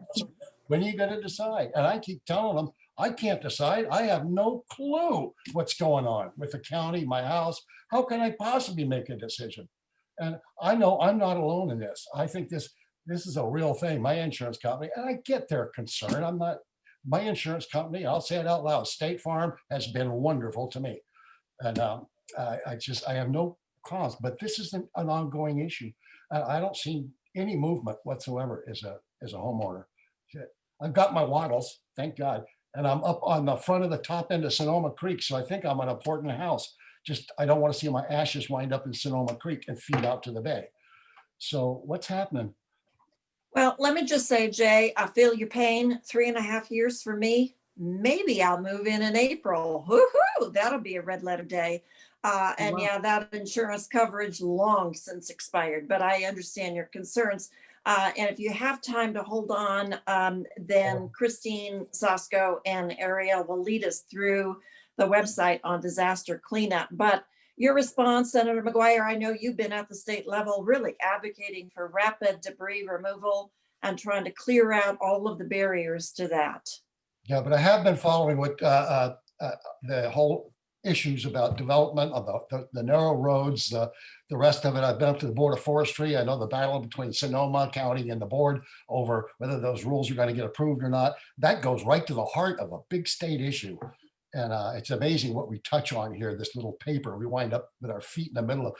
When are you going to decide? And I keep telling them, I can't decide. I have no clue what's going on with the county, my house. How can I possibly make a decision? And I know I'm not alone in this. I think this is a real thing. My insurance company, and I get their concern. I'm not, my insurance company, I'll say it out loud, State Farm has been wonderful to me. And I have no cause, but this is an ongoing issue. I don't see any movement whatsoever as a homeowner. I've got my wattles, thank God. And I'm up on the front of the top end of Sonoma Creek. So I think I'm an important house. Just, I don't want to see my ashes wind up in Sonoma Creek and feed out to the bay. So what's happening? Well, let me just say, Jay, I feel your pain. 3.5 years for me. Maybe I'll move in April. Woohoo! That'll be a red letter day. And Wow. yeah, that insurance coverage long since expired, but I understand your concerns. And if you have time to hold on, then Christine, Sosko, and Arielle will lead us through the website on disaster cleanup. But your response, Senator McGuire, I know you've been at the state level really advocating for rapid debris removal and trying to clear out all of the barriers to that. Yeah, but I have been following what the whole issues about development of the narrow roads, the rest of it. I've been up to the Board of Forestry. I know the battle between Sonoma County and the board over whether those rules are going to get approved or not. That goes right to the heart of a big state issue. And it's amazing what we touch on here, this little paper. We wind up with our feet in the middle of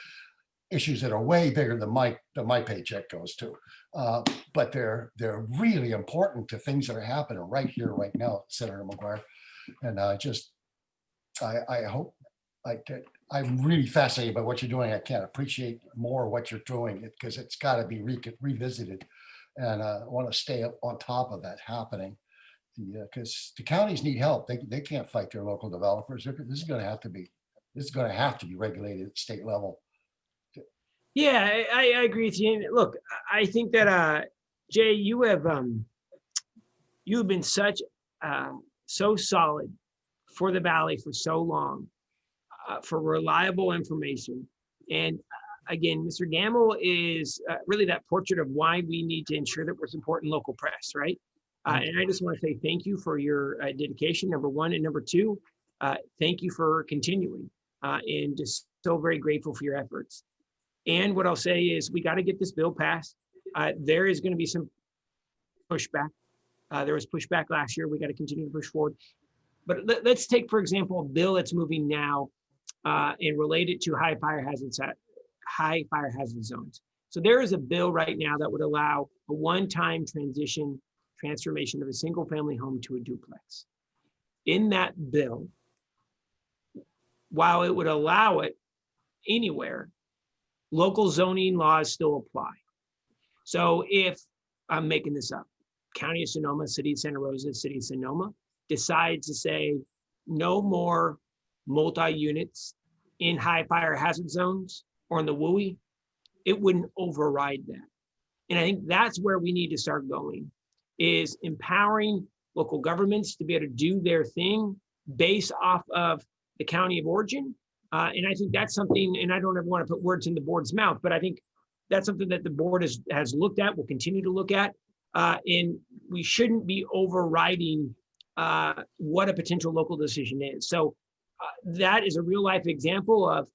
issues that are way bigger than my paycheck goes to. But they're really important to things that are happening right here, right now, Senator McGuire. And I hope I'm really fascinated by what you're doing. I can't appreciate more what you're doing because it's got to be revisited. And I want to stay on top of that happening. Because the counties need help. They can't fight their local developers. This is going to have to be regulated at state level. Yeah, I agree with you. And look, I think that Jay, you have been such so solid for the Valley for so long, for reliable information. And again, Mr. Gamble is really that portrait of why we need to ensure that we're supporting local press, right? And I just want to say thank you for your dedication, number one. And number two, thank you for continuing and just so very grateful for your efforts. And what I'll say is we got to get this bill passed. There is going to be some pushback. There was pushback last year. We got to continue to push forward. But let's take, for example, a bill that's moving now and related to high fire hazard zones. So there is a bill right now that would allow a one-time transformation of a single family home to a duplex. In that bill, while it would allow it anywhere, local zoning laws still apply. So if, I'm making this up, County of Sonoma, City of Santa Rosa, City of Sonoma decides to say no more multi-units in high fire hazard zones or in the WUI, it wouldn't override that. And I think that's where we need to start going, is empowering local governments to be able to do their thing based off of the county of origin. And I think that's something, and I don't ever want to put words in the board's mouth, but I think that's something that the board has looked at, will continue to look at. And we shouldn't be overriding what a potential local decision is. So that is a real life example of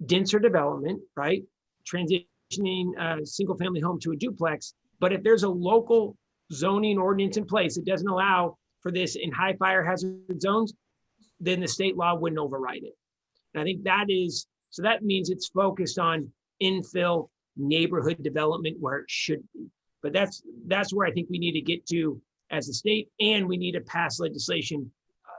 denser development, right? Transitioning a single family home to a duplex. But if there's a local zoning ordinance in place that doesn't allow for this in high fire hazard zones, then the state law wouldn't override it. And I think so that means it's focused on infill neighborhood development where it should be. But that's where I think we need to get to as a state, and we need to pass legislation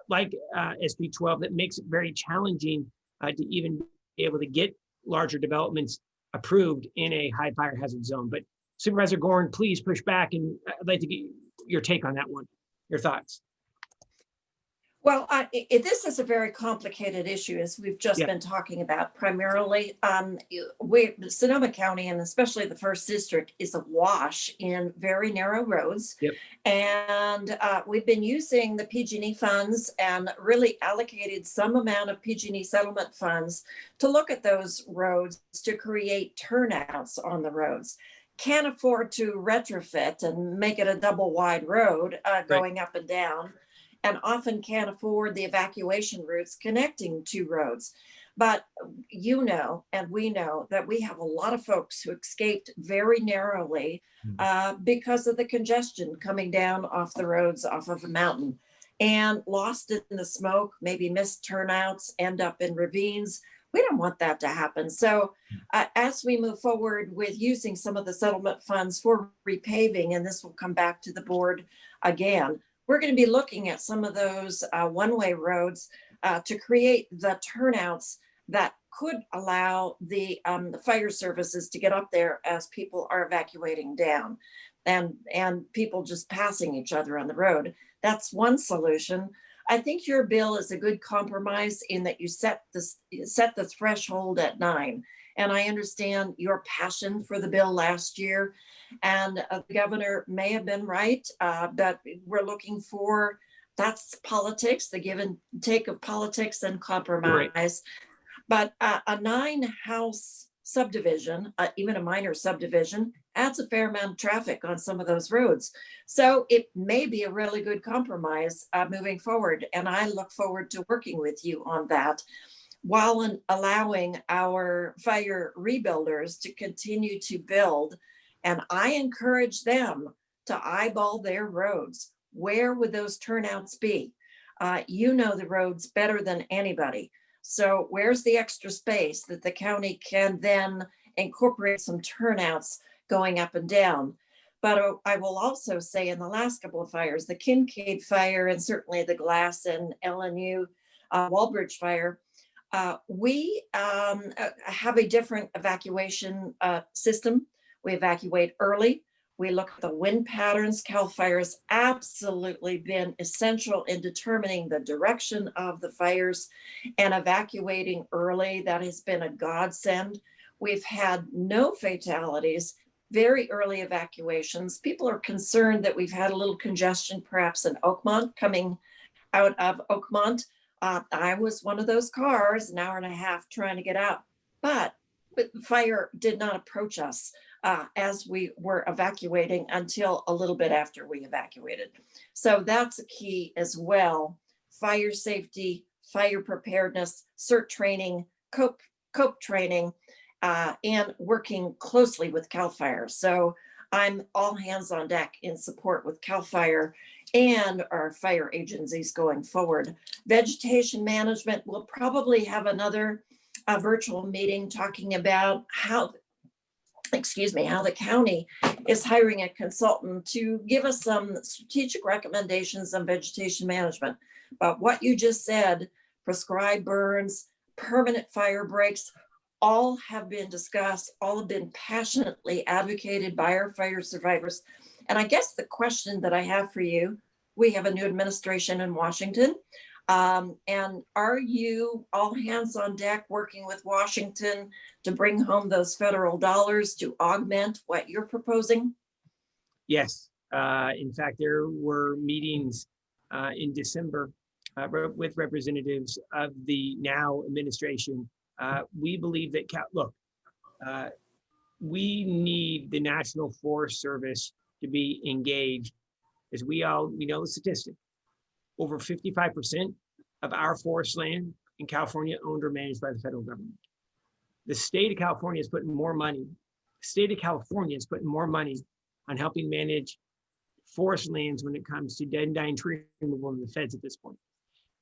like SB 12 that makes it very challenging to even be able to get larger developments approved in a high fire hazard zone. But Supervisor Gorin, please push back, and I'd like to get your take on that one, your thoughts. Well, this is a very complicated issue, as we've just Yeah. been talking about. Primarily, Sonoma County, and especially the first district, is awash in very narrow roads. Yep. And we've been using the PG&E funds and really allocated some amount of PG&E settlement funds to look at those roads to create turnouts on the roads. Can't afford to retrofit and make it a double wide road going up and down, and often can't afford the evacuation routes connecting two roads. But you know, and we know that we have a lot of folks who escaped very narrowly because of the congestion coming down off the roads off of a mountain, and lost in the smoke, maybe missed turnouts, end up in ravines. We don't want that to happen. So as we move forward with using some of the settlement funds for repaving, and this will come back to the board again, we're going to be looking at some of those one-way roads to create the turnouts that could allow the fire services to get up there as people are evacuating down, and people just passing each other on the road. That's one solution. I think your bill is a good compromise in that you set the threshold at 9. And I understand your passion for the bill last year. And the governor may have been right, but we're looking for, that's politics, the give and take of politics and compromise. Right. But a 9-house subdivision, even a minor subdivision, adds a fair amount of traffic on some of those roads. So it may be a really good compromise moving forward. And I look forward to working with you on that, while allowing our fire rebuilders to continue to build. And I encourage them to eyeball their roads. Where would those turnouts be? You know the roads better than anybody. So where's the extra space that the county can then incorporate some turnouts going up and down? But I will also say, in the last couple of fires, the Kincaid fire and certainly the Glass and LNU Walbridge fire, we have a different evacuation system. We evacuate early. We look at the wind patterns. CAL FIRE has absolutely been essential in determining the direction of the fires and evacuating early. That has been a godsend. We've had no fatalities, very early evacuations. People are concerned that we've had a little congestion, perhaps in Oakmont, coming out of Oakmont. I was one of those cars, an hour and a half trying to get out, but fire did not approach us as we were evacuating until a little bit after we evacuated. So that's a key as well. Fire safety, fire preparedness, CERT training, COPE training, and working closely with CAL FIRE. So I'm all hands on deck in support with CAL FIRE and our fire agencies going forward. Vegetation management will probably have another virtual meeting talking about how the county is hiring a consultant to give us some strategic recommendations on vegetation management. But what you just said, prescribed burns, permanent fire breaks, all have been discussed, all have been passionately advocated by our fire survivors. And I guess the question that I have for you, we have a new administration in Washington. And are you all hands on deck working with Washington to bring home those federal dollars to augment what you're proposing? Yes. In fact, there were meetings in December with representatives of the now administration. We believe that, we need the National Forest Service to be engaged, as we know the statistic. Over 55% of our forest land in California owned or managed by the federal government. The state of California is putting more money. On helping manage forest lands when it comes to dead and dying tree removal in the feds at this point.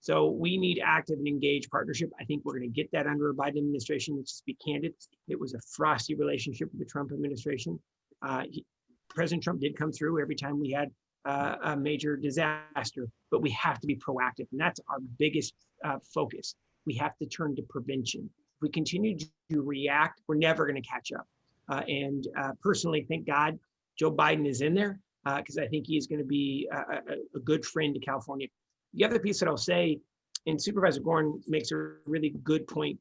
So we need active and engaged partnership. I think we're going to get that under a Biden administration. Let's just be candid. It was a frosty relationship with the Trump administration. President Trump did come through every time we had a major disaster, but we have to be proactive. And that's our biggest focus. We have to turn to prevention. If we continue to react, we're never going to catch up. And personally, thank God Joe Biden is in there, because I think he's going to be a good friend to California. the other piece that I'll say, and Supervisor Gorin makes a really good point,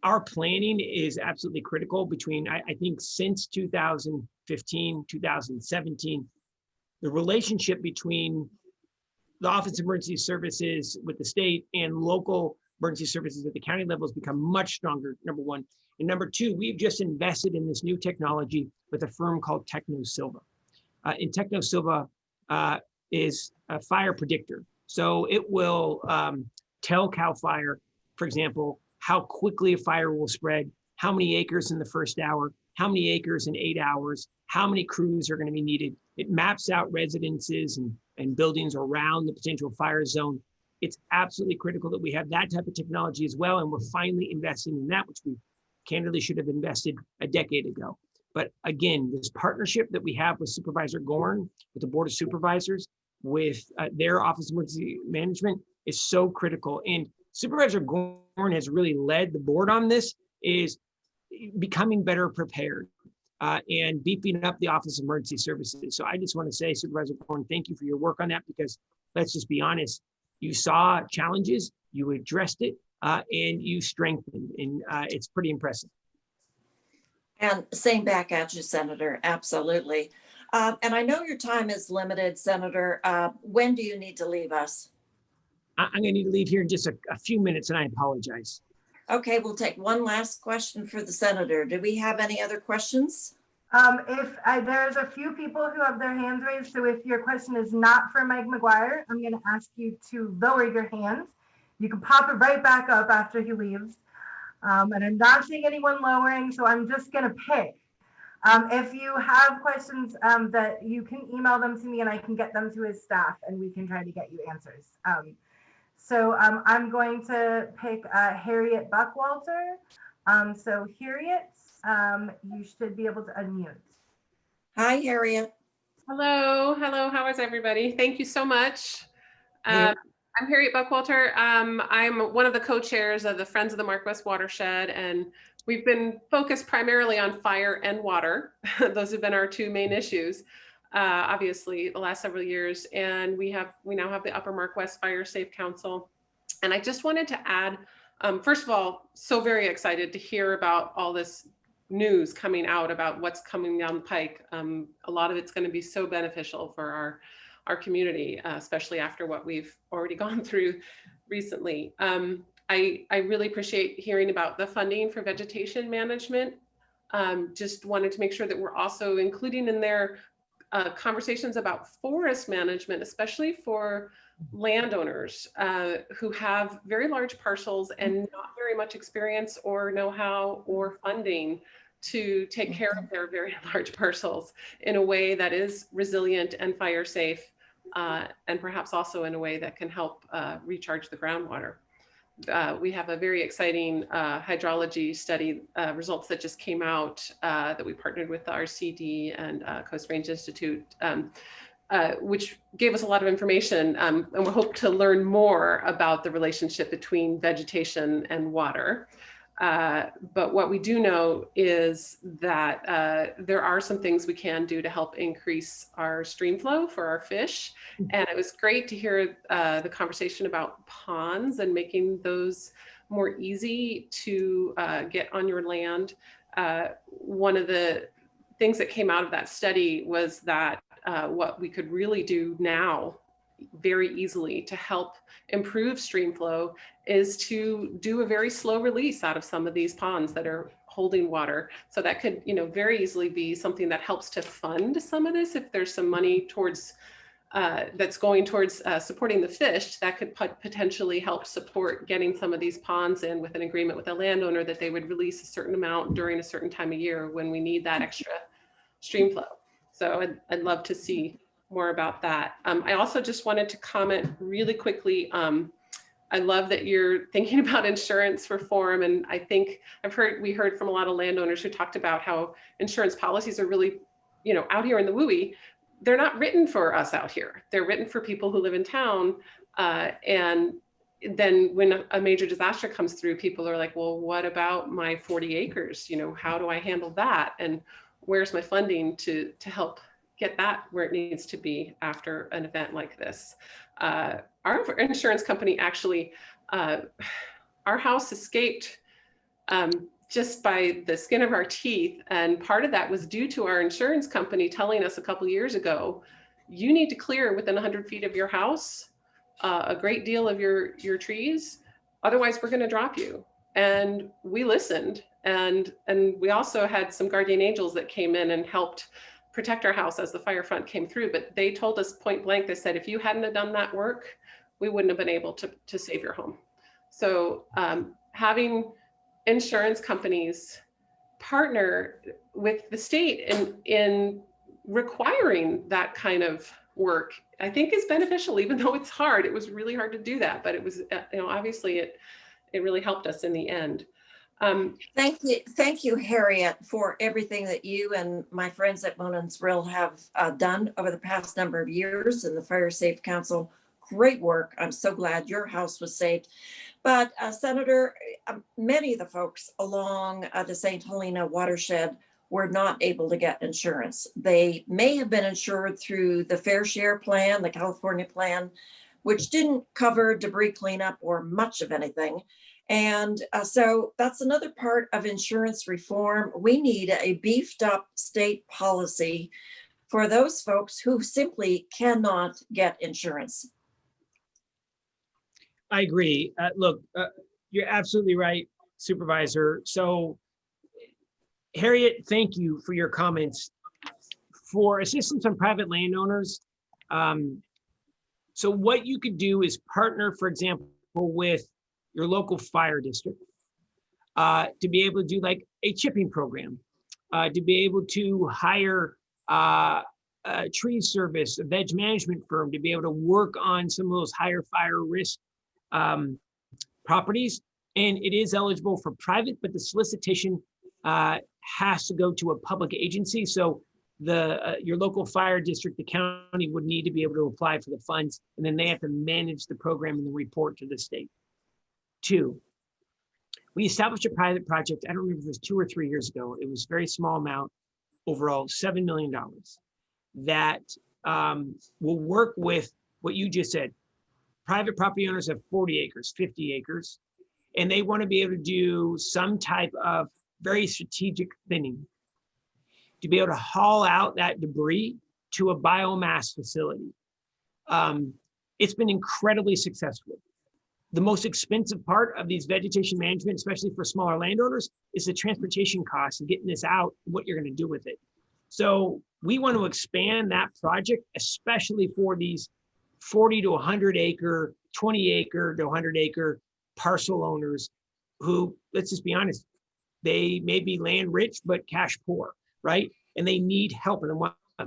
our planning is absolutely critical between, I think since 2015, 2017, the relationship between the Office of Emergency Services with the state and local emergency services at the county level has become much stronger, number one. And number two, we've just invested in this new technology with a firm called TechnoSilva. And TechnoSilva is a fire predictor. So it will tell CAL FIRE, for example, how quickly a fire will spread, how many acres in the first hour, how many acres in 8 hours, how many crews are going to be needed. It maps out residences and buildings around the potential fire zone. It's absolutely critical that we have that type of technology as well. And we're finally investing in that, which we candidly should have invested a decade ago. But again, this partnership that we have with Supervisor Gorin, with the Board of Supervisors, with their Office of Emergency Management is so critical. And Supervisor Gorin has really led the board on this, is becoming better prepared and beefing up the Office of Emergency Services. So I just want to say, Supervisor Gorin, thank you for your work on that, because let's just be honest, you saw challenges, you addressed it, and you strengthened, and it's pretty impressive. And same back at you, Senator, absolutely. And I know your time is limited, Senator. When do you need to leave us? I'm going to need to leave here in just a few minutes, and I apologize. Okay, we'll take one last question for the Senator. Do we have any other questions? There's a few people who have their hands raised, so if your question is not for Mike McGuire, I'm going to ask you to lower your hand. You can pop it right back up after he leaves. And I'm not seeing anyone lowering, so I'm just going to pick. If you have questions, that you can email them to me and I can get them to his staff and we can try to get you answers. So I'm going to pick Harriet Buckwalter. So Harriet, you should be able to unmute. Hi, Harriet. Hello, how is everybody? Thank you so much. I'm Harriet Buckwalter. I'm one of the co-chairs of the Friends of the Marquess Watershed, and we've been focused primarily on fire and water. Those have been our two main issues, obviously, the last several years. And we now have the Upper Marquess Fire Safe Council. And I just wanted to add, first of all, so very excited to hear about all this news coming out about what's coming down the pike. A lot of it's going to be so beneficial for our community, especially after what we've already gone through recently. I really appreciate hearing about the funding for vegetation management. Just wanted to make sure that we're also including in there conversations about forest management, especially for landowners who have very large parcels and not very much experience or know-how or funding to take care of their very large parcels in a way that is resilient and fire safe, and perhaps also in a way that can help recharge the groundwater. We have a very exciting hydrology study results that just came out that we partnered with the RCD and Coast Range Institute, which gave us a lot of information, and we hope to learn more about the relationship between vegetation and water. But what we do know is that there are some things we can do to help increase our stream flow for our fish. And it was great to hear the conversation about ponds and making those more easy to get on your land. One of the things that came out of that study was that what we could really do now very easily to help improve stream flow is to do a very slow release out of some of these ponds that are holding water. So that could, very easily be something that helps to fund some of this. If there's some money towards that's going towards supporting the fish, that could potentially help support getting some of these ponds in with an agreement with the landowner that they would release a certain amount during a certain time of year when we need that extra stream flow. So I'd love to see more about that. I also just wanted to comment really quickly. I love that you're thinking about insurance reform. And I think we heard from a lot of landowners who talked about how insurance policies are really, out here in the WUI, they're not written for us out here. They're written for people who live in town. And then when a major disaster comes through, people are like, well, what about my 40 acres? How do I handle that? And where's my funding to help get that where it needs to be after an event like this? our insurance company actually, our house escaped just by the skin of our teeth. And part of that was due to our insurance company telling us a couple years ago, you need to clear within 100 feet of your house a great deal of your trees. Otherwise, we're going to drop you. And we listened. And we also had some guardian angels that came in and helped protect our house as the fire front came through. But they told us point blank, they said, if you hadn't have done that work, we wouldn't have been able to save your home. So having insurance companies partner with the state in requiring that kind of work, I think is beneficial, even though it's hard. It was really hard to do that, but it was, obviously it really helped us in the end. Thank you, Harriet, for everything that you and my friends at Monon's Rill have done over the past number of years in the Fire Safe Council. Great work. I'm so glad your house was saved. But Senator, many of the folks along the St. Helena watershed were not able to get insurance. They may have been insured through the Fair Share Plan, the California plan, which didn't cover debris cleanup or much of anything. And so that's another part of insurance reform. We need a beefed up state policy for those folks who simply cannot get insurance. I agree. Look, you're absolutely right, Supervisor. So, Harriet, thank you for your comments. For assistance on private landowners, so what you could do is partner, for example, with your local fire district to be able to do like a chipping program, to be able to hire a tree service, a veg management firm, to be able to work on some of those higher fire risk properties. And it is eligible for private, but the solicitation has to go to a public agency. So your local fire district, the county, would need to be able to apply for the funds, and then they have to manage the program and the report to the state. 2, we established a private project. I don't remember if it was 2 or 3 years ago. It was a very small amount, overall $7 million, that will work with what you just said. Private property owners have 40 acres, 50 acres, and they want to be able to do some type of very strategic thinning to be able to haul out that debris to a biomass facility. It's been incredibly successful. The most expensive part of these vegetation management, especially for smaller landowners, is the transportation costs and getting this out, what you're going to do with it. So we want to expand that project, especially for these 40 to 100 acre, 20 acre to 100 acre parcel owners who, let's just be honest, they may be land rich, but cash poor, right? And they need help and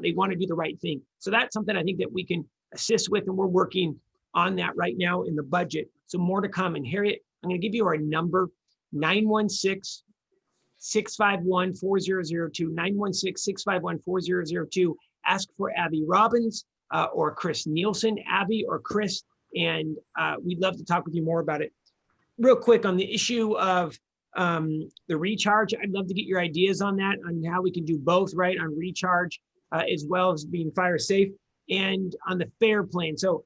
they want to do the right thing. So that's something I think that we can assist with, and we're working on that right now in the budget. So more to come. And Harriet, I'm going to give you our number, 916-651-4002, 916-651-4002. Ask for Abby Robbins or Chris Nielsen, Abby or Chris, and we'd love to talk with you more about it. Real quick on the issue of the recharge, I'd love to get your ideas on that, on how we can do both, right, on recharge as well as being fire safe, and on the FAIR plan. So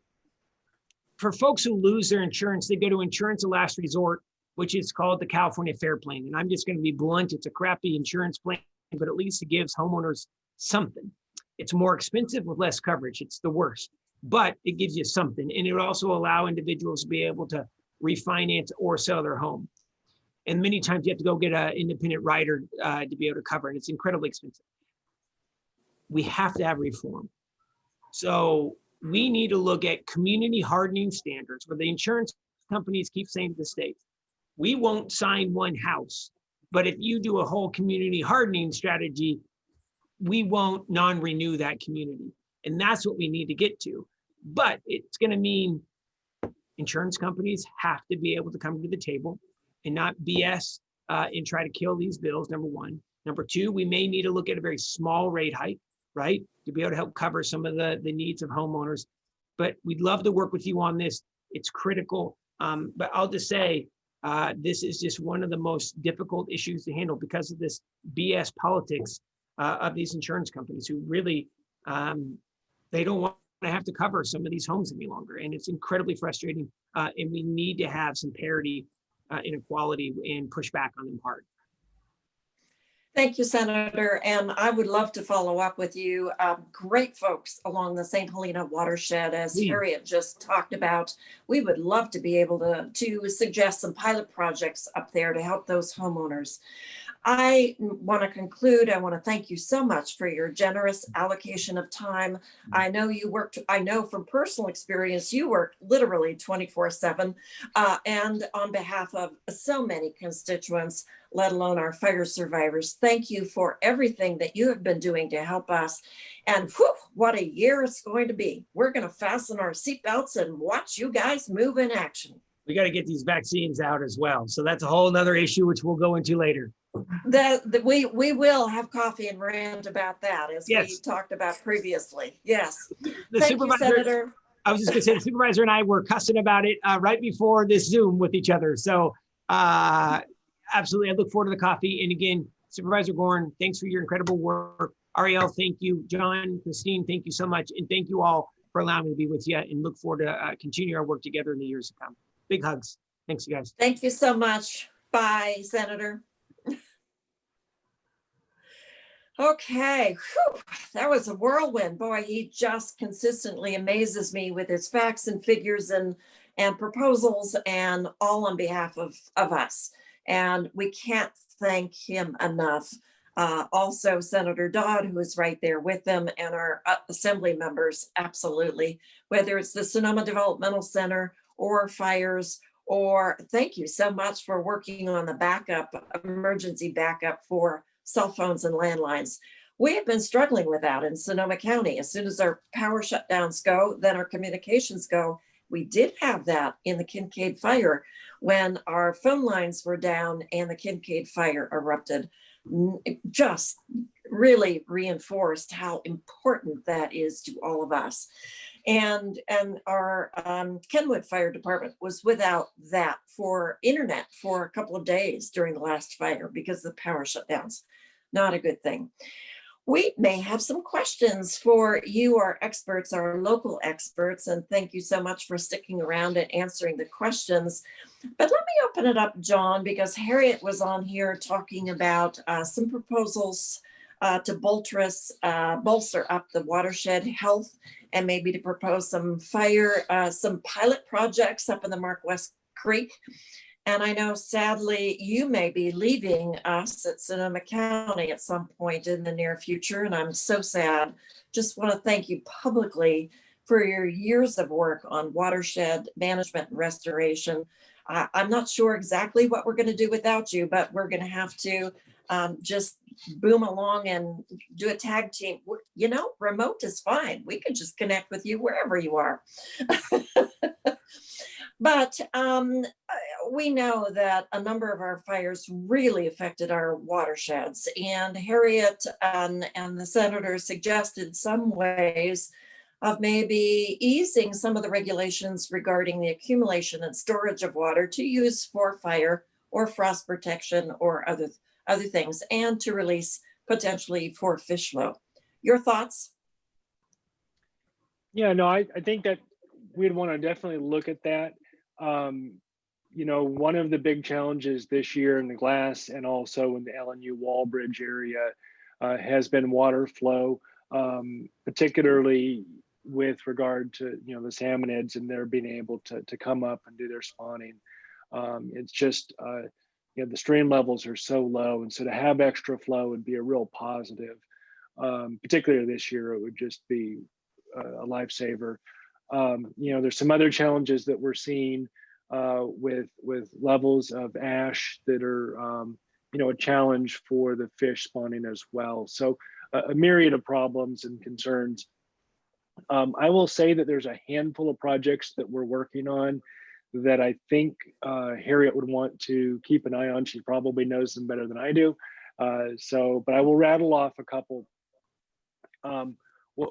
for folks who lose their insurance, they go to Insurance of Last Resort, which is called the California FAIR plan. And I'm just going to be blunt, it's a crappy insurance plan, but at least it gives homeowners something. It's more expensive with less coverage. It's the worst, but it gives you something. And it would also allow individuals to be able to refinance or sell their home. And many times you have to go get an independent writer to be able to cover it. It's incredibly expensive. We have to have reform. So we need to look at community hardening standards, where the insurance companies keep saying to the state, we won't sign one house, but if you do a whole community hardening strategy, we won't non-renew that community. And that's what we need to get to. But it's going to mean insurance companies have to be able to come to the table and not BS and try to kill these bills, number one. Number two, we may need to look at a very small rate hike, right, to be able to help cover some of the needs of homeowners. But we'd love to work with you on this. It's critical. But I'll just say, this is just one of the most difficult issues to handle because of this BS politics of these insurance companies who really, they don't want to have to cover some of these homes any longer. And it's incredibly frustrating. And we need to have some parity, inequality, and push back on them hard. Thank you, Senator. And I would love to follow up with you. Great folks along the St. Helena watershed, as Harriet just talked about. We would love to be able to suggest some pilot projects up there to help those homeowners. I want to conclude. I want to thank you so much for your generous allocation of time. I know you worked, I know from personal experience, you work literally 24/7. And on behalf of so many constituents, let alone our fire survivors, thank you for everything that you have been doing to help us. And whew, what a year it's going to be. We're going to fasten our seatbelts and watch you guys move in action. We got to get these vaccines out as well. So that's a whole nother issue, which we'll go into later. We will have coffee and rant about that, as we talked about previously. Yes. Thank you, Senator. I was just going to say, the supervisor and I were cussing about it right before this Zoom with each other. So absolutely, I look forward to the coffee. And again, Supervisor Gorin, thanks for your incredible work. Arielle, thank you. John, Christine, thank you so much. And thank you all for allowing me to be with you, and look forward to continue our work together in the years to come. Big hugs. Thanks, you guys. Thank you so much. Bye, Senator. Okay, whew, that was a whirlwind. Boy, he just consistently amazes me with his facts and figures and proposals, and all on behalf of us. And we can't thank him enough. Also, Senator Dodd, who is right there with them, and our assembly members, absolutely. Whether it's the Sonoma Developmental Center or fires, or thank you so much for working on the backup, emergency backup for cell phones and landlines. We have been struggling with that in Sonoma County. As soon as our power shutdowns go, then our communications go. We did have that in the Kincaid fire when our phone lines were down and the Kincaid fire erupted. It just really reinforced how important that is to all of us. And our Kenwood Fire Department was without that for internet for a couple of days during the last fire because of the power shutdowns. Not a good thing. We may have some questions for you, our experts, our local experts, and thank you so much for sticking around and answering the questions. But let me open it up, John, because Harriet was on here talking about some proposals to bolster up the watershed health, and maybe to propose some some pilot projects up in the Mark West Creek. And I know, sadly, you may be leaving us at Sonoma County at some point in the near future, and I'm so sad. Just want to thank you publicly for your years of work on watershed management and restoration. I'm not sure exactly what we're going to do without you, but we're going to have to just boom along and do a tag team. You know, remote is fine. We can just connect with you wherever you are. But we know that a number of our fires really affected our watersheds, and Harriet and the senator suggested some ways of maybe easing some of the regulations regarding the accumulation and storage of water to use for fire or frost protection or other things, and to release potentially for fish flow. Your thoughts? Yeah, no, I think that we'd want to definitely look at that. You know, one of the big challenges this year in the Glass and also in the LNU Wallbridge area has been water flow, particularly with regard to, you know, the salmonids and their being able to come up and do their spawning. It's just, you know, the stream levels are so low, and so to have extra flow would be a real positive. Particularly this year, it would just be a lifesaver. You know, there's some other challenges that we're seeing with levels of ash that are, you know, a challenge for the fish spawning as well. So a myriad of problems and concerns. I will say that there's a handful of projects that we're working on that I think Harriet would want to keep an eye on. She probably knows them better than I do. But I will rattle off a couple.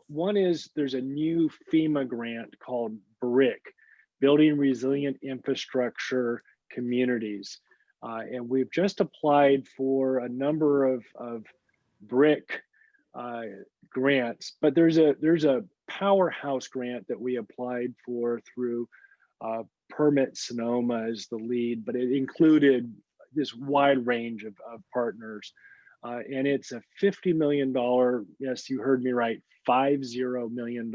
One is there's a new FEMA grant called BRIC, Building Resilient Infrastructure Communities. And we've just applied for a number of BRIC grants, but there's a powerhouse grant that we applied for through Permit Sonoma as the lead, but it included this wide range of partners. And it's a $50 million, yes, you heard me right, $50 million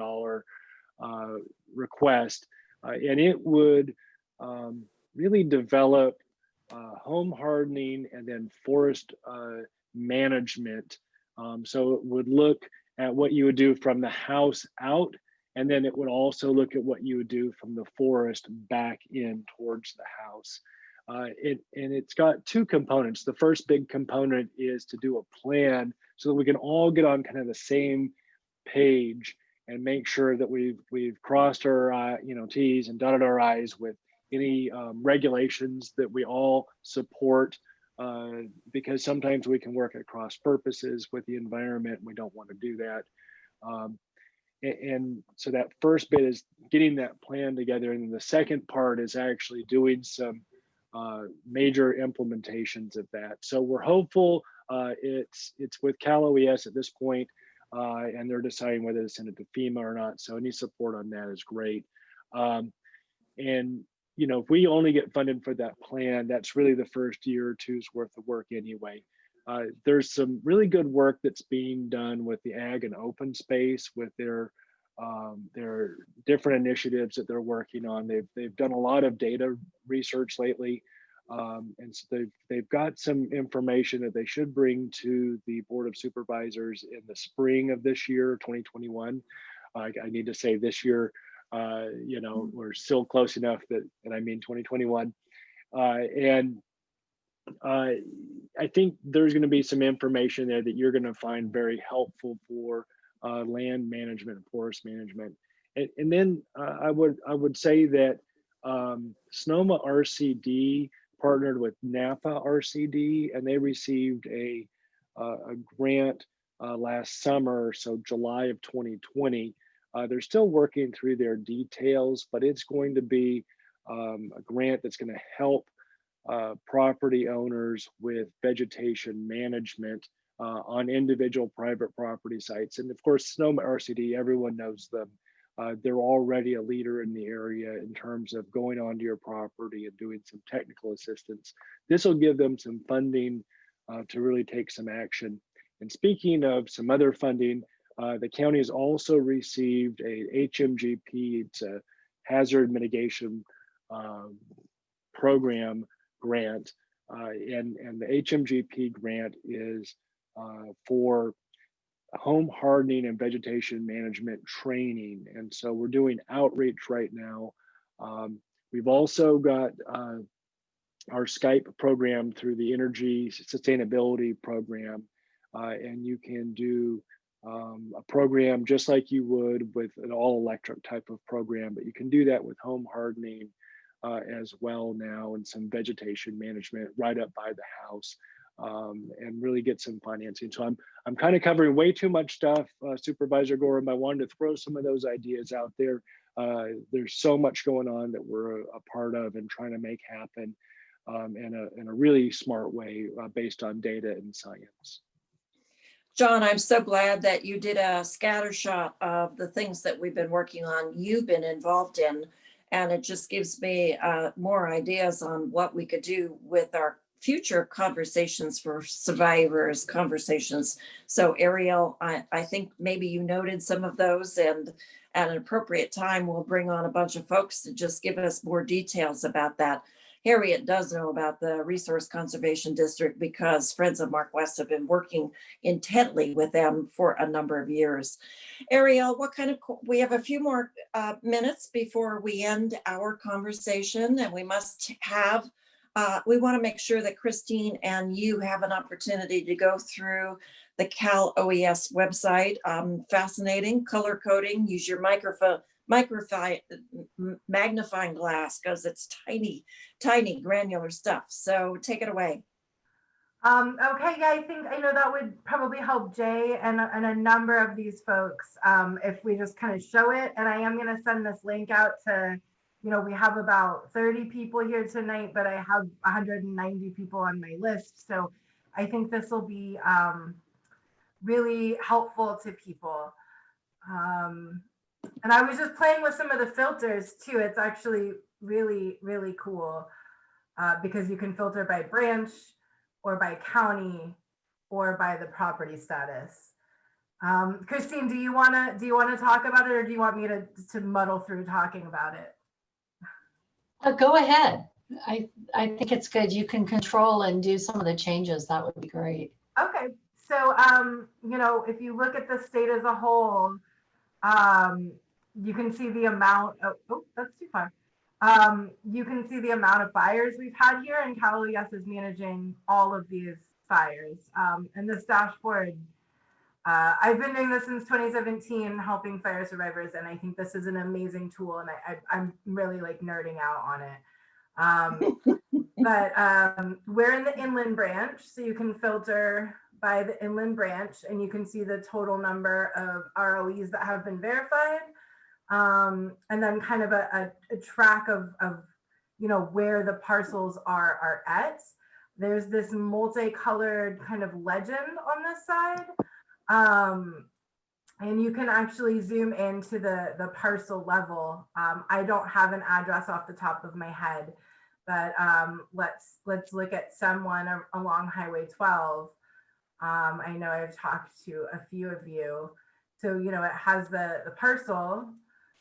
request. And it would really develop home hardening and then forest management. So it would look at what you would do from the house out, and then it would also look at what you would do from the forest back in towards the house. And it's got two components. The first big component is to do a plan so that we can all get on kind of the same page and make sure that we've crossed our T's and dotted our I's with any regulations that we all support, because sometimes we can work at cross purposes with the environment. We don't want to do that. And so that first bit is getting that plan together. And then the second part is actually doing some major implementations of that. So we're hopeful. It's with Cal OES at this point, and they're deciding whether to send it to FEMA or not. So any support on that is great. And if we only get funded for that plan, that's really the first year or two's worth of work anyway. There's some really good work that's being done with the ag and open space with their different initiatives that they're working on. They've done a lot of data research lately, and so they've got some information that they should bring to the Board of Supervisors in the spring of this year, 2021. I need to say this year. We're still close enough that I mean 2021, and I think there's going to be some information there that you're going to find very helpful for land management and forest management. And then I would say that Sonoma RCD partnered with Napa RCD, and they received a grant last summer, so July of 2020. They're still working through their details, but it's going to be a grant that's going to help property owners with vegetation management on individual private property sites. And of course, Sonoma RCD, everyone knows them. They're already a leader in the area in terms of going onto your property and doing some technical assistance. This will give them some funding to really take some action. And speaking of some other funding, the county has also received a HMGP, it's a hazard mitigation program grant, and the HMGP grant is for home hardening and vegetation management training. And so we're doing outreach right now. We've also got our Skype program through the Energy Sustainability Program, and you can do a program just like you would with an all-electric type of program, but you can do that with home hardening as well now, and some vegetation management right up by the house, and really get some financing. So I'm kind of covering way too much stuff, Supervisor Gorin. I wanted to throw some of those ideas out there. There's so much going on that we're a part of and trying to make happen in a really smart way based on data and science. John, I'm so glad that you did a scatter shot of the things that we've been working on, you've been involved in, and it just gives me more ideas on what we could do with our future conversations for survivors conversations. So Arielle, I think maybe you noted some of those, and at an appropriate time, we'll bring on a bunch of folks to just give us more details about that. Harriet does know about the Resource Conservation District because Friends of Mark West have been working intently with them for a number of years. Arielle, we have a few more minutes before we end our conversation, and we must have, we want to make sure that Christine and you have an opportunity to go through the Cal OES website. Fascinating, color coding, use your magnifying glass because it's tiny granular stuff. So take it away. Okay, yeah, I know that would probably help Jay and a number of these folks if we just kind of show it. And I am going to send this link out to, we have about 30 people here tonight, but I have 190 people on my list. So I think this will be really helpful to people. And I was just playing with some of the filters too. It's actually really, really cool because you can filter by branch or by county or by the property status. Christine, do you want to talk about it, or do you want me to muddle through talking about it? Go ahead. I think it's good. You can control and do some of the changes. That would be great. Okay. So, if you look at the state as a whole, you can see the amount of, oh, that's too far. You can see the amount of fires we've had here, and Cal OES is managing all of these fires. And this dashboard, I've been doing this since 2017, helping fire survivors, and I think this is an amazing tool, and I'm really like nerding out on it. But we're in the inland branch, so you can filter by the inland branch, and you can see the total number of ROEs that have been verified, and then kind of a track of where the parcels are at. There's this multicolored kind of legend on this side, and you can actually zoom into the parcel level. I don't have an address off the top of my head, but let's look at someone along Highway 12. I know I've talked to a few of you. So, it has the parcel.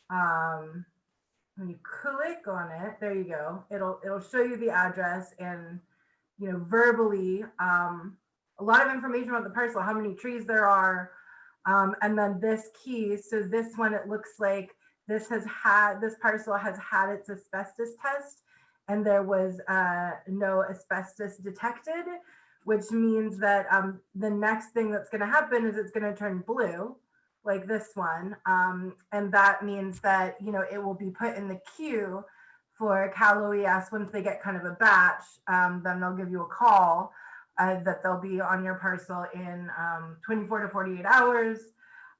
When you click on it, there you go. It'll show you the address and, verbally, a lot of information about the parcel, how many trees there are. And then this key. So this one, it looks like this parcel has had its asbestos test, and there was no asbestos detected, which means that the next thing that's going to happen is it's going to turn blue, like this one. And that means that, it will be put in the queue for Cal OES. Once they get kind of a batch, then they'll give you a call that they'll be on your parcel in 24 to 48 hours.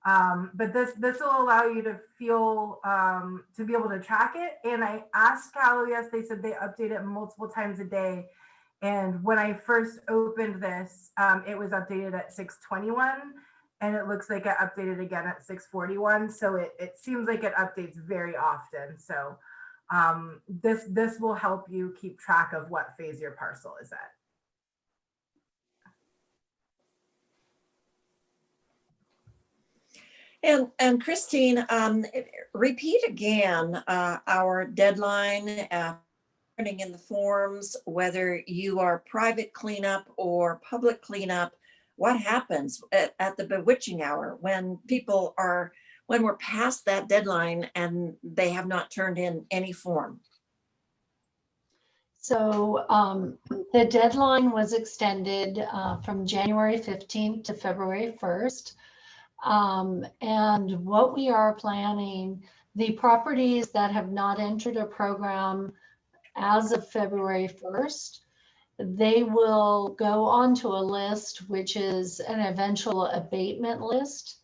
But this will allow you to feel, to be able to track it. And I asked Cal OES, they said they update it multiple times a day. And when I first opened this, it was updated at 6:21, and it looks like it updated again at 6:41. So it seems like it updates very often. So this will help you keep track of what phase your parcel is at. And Christine, repeat again our deadline, turning in the forms, whether you are private cleanup or public cleanup. What happens at the bewitching hour when we're past that deadline and they have not turned in any form? So the deadline was extended from January 15th to February 1st. And what we are planning, the properties that have not entered a program as of February 1st, they will go onto a list, which is an eventual abatement list.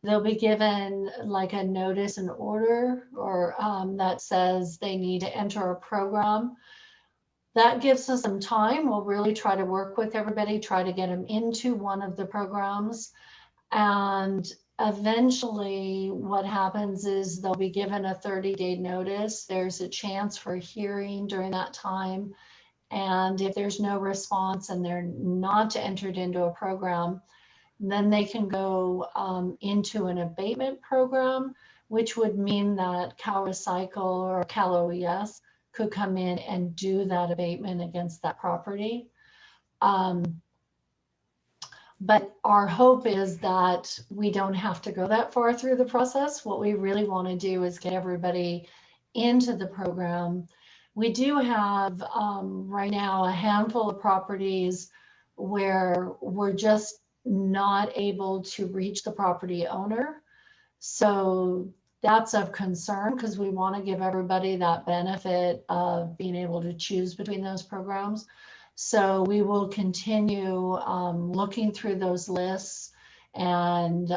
They'll be given like a notice and order, or that says they need to enter a program. That gives us some time. We'll really try to work with everybody, try to get them into one of the programs. And eventually what happens is they'll be given a 30-day notice. There's a chance for a hearing during that time. And if there's no response and they're not entered into a program, then they can go into an abatement program, which would mean that Cal Recycle or Cal OES could come in and do that abatement against that property. But our hope is that we don't have to go that far through the process. What we really want to do is get everybody into the program. We do have right now a handful of properties where we're just not able to reach the property owner. So that's of concern because we want to give everybody that benefit of being able to choose between those programs. So we will continue looking through those lists, and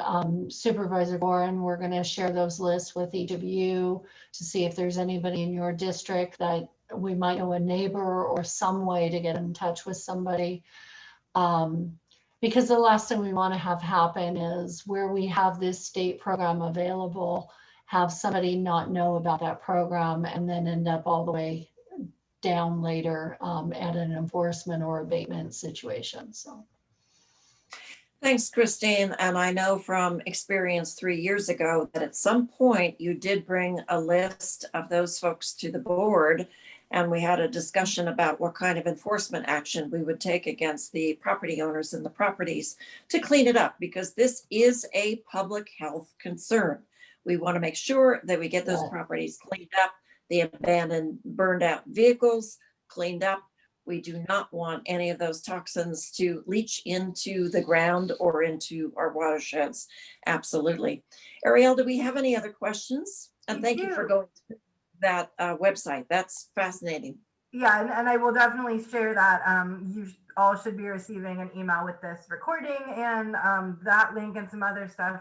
Supervisor Gorin, we're going to share those lists with each of you to see if there's anybody in your district that we might know, a neighbor or some way to get in touch with somebody. Because the last thing we want to have happen is where we have this state program available, have somebody not know about that program and then end up all the way down later at an enforcement or abatement situation. So. Thanks, Christine. And I know from experience 3 years ago that at some point you did bring a list of those folks to the board. And we had a discussion about what kind of enforcement action we would take against the property owners and the properties to clean it up, because this is a public health concern. We want to make sure that we get those properties cleaned up, the abandoned, burned out vehicles cleaned up. We do not want any of those toxins to leach into the ground or into our watersheds. Absolutely. Arielle, do we have any other questions? And thank you for going to that website. That's fascinating. Yeah, and I will definitely share that. You all should be receiving an email with this recording and that link and some other stuff.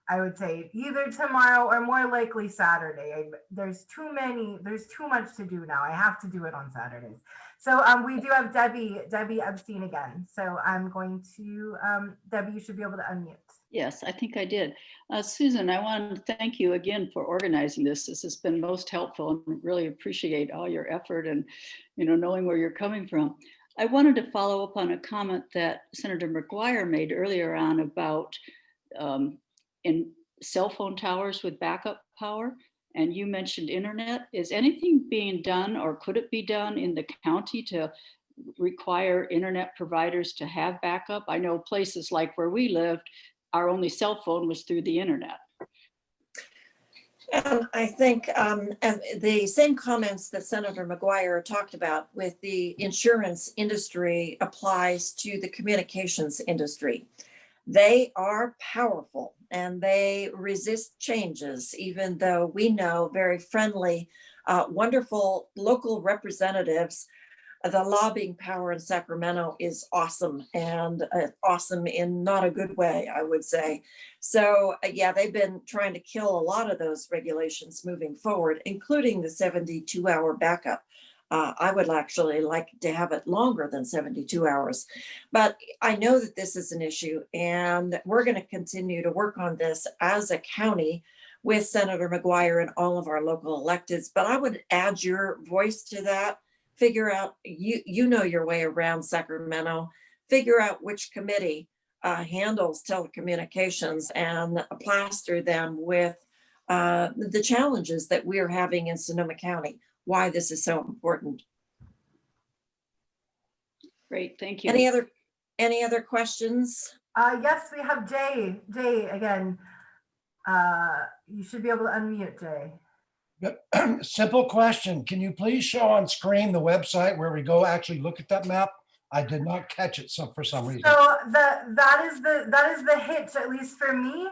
I would say either tomorrow or more likely Saturday. There's too much to do now. I have to do it on Saturdays. So we do have Debbie Epstein again. So I'm going to, Debbie, you should be able to unmute. Yes, I think I did. Susan, I want to thank you again for organizing this. This has been most helpful and really appreciate all your effort and, knowing where you're coming from. I wanted to follow up on a comment that Senator McGuire made earlier on about in cell phone towers with backup power. And you mentioned internet. Is anything being done or could it be done in the county to require internet providers to have backup? I know places like where we lived, our only cell phone was through the internet. And I think and the same comments that Senator McGuire talked about with the insurance industry applies to the communications industry. They are powerful and they resist changes, even though we know very friendly, wonderful local representatives. The lobbying power in Sacramento is awesome, and awesome in not a good way, I would say. So yeah, they've been trying to kill a lot of those regulations moving forward, including the 72-hour backup. I would actually like to have it longer than 72 hours. But I know that this is an issue, and we're going to continue to work on this as a county with Senator McGuire and all of our local electeds. But I would add your voice to that. Figure out, you know your way around Sacramento. Figure out which committee handles telecommunications and plaster them with the challenges that we're having in Sonoma County. Why this is so important. Great, thank you. Any other questions? Yes, we have Jay. Jay again. You should be able to unmute, Jay. Yep. Simple question. Can you please show on screen the website where we go actually look at that map? I did not catch it for some reason. So that is the hitch, at least for me.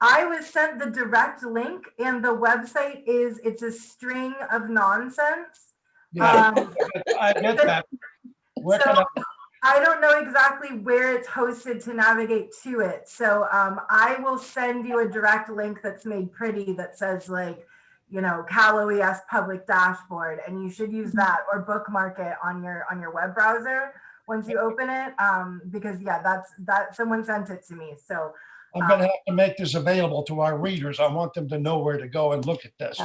I was sent the direct link, and the website it's a string of nonsense. Yeah, I get that. I don't know exactly where it's hosted to navigate to it. So I will send you a direct link that's made pretty that says Cal OES public dashboard, and you should use that or bookmark it on your web browser once you open it. Because yeah, that someone sent it to me. So I'm going to have to make this available to our readers. I want them to know where to go and look at this.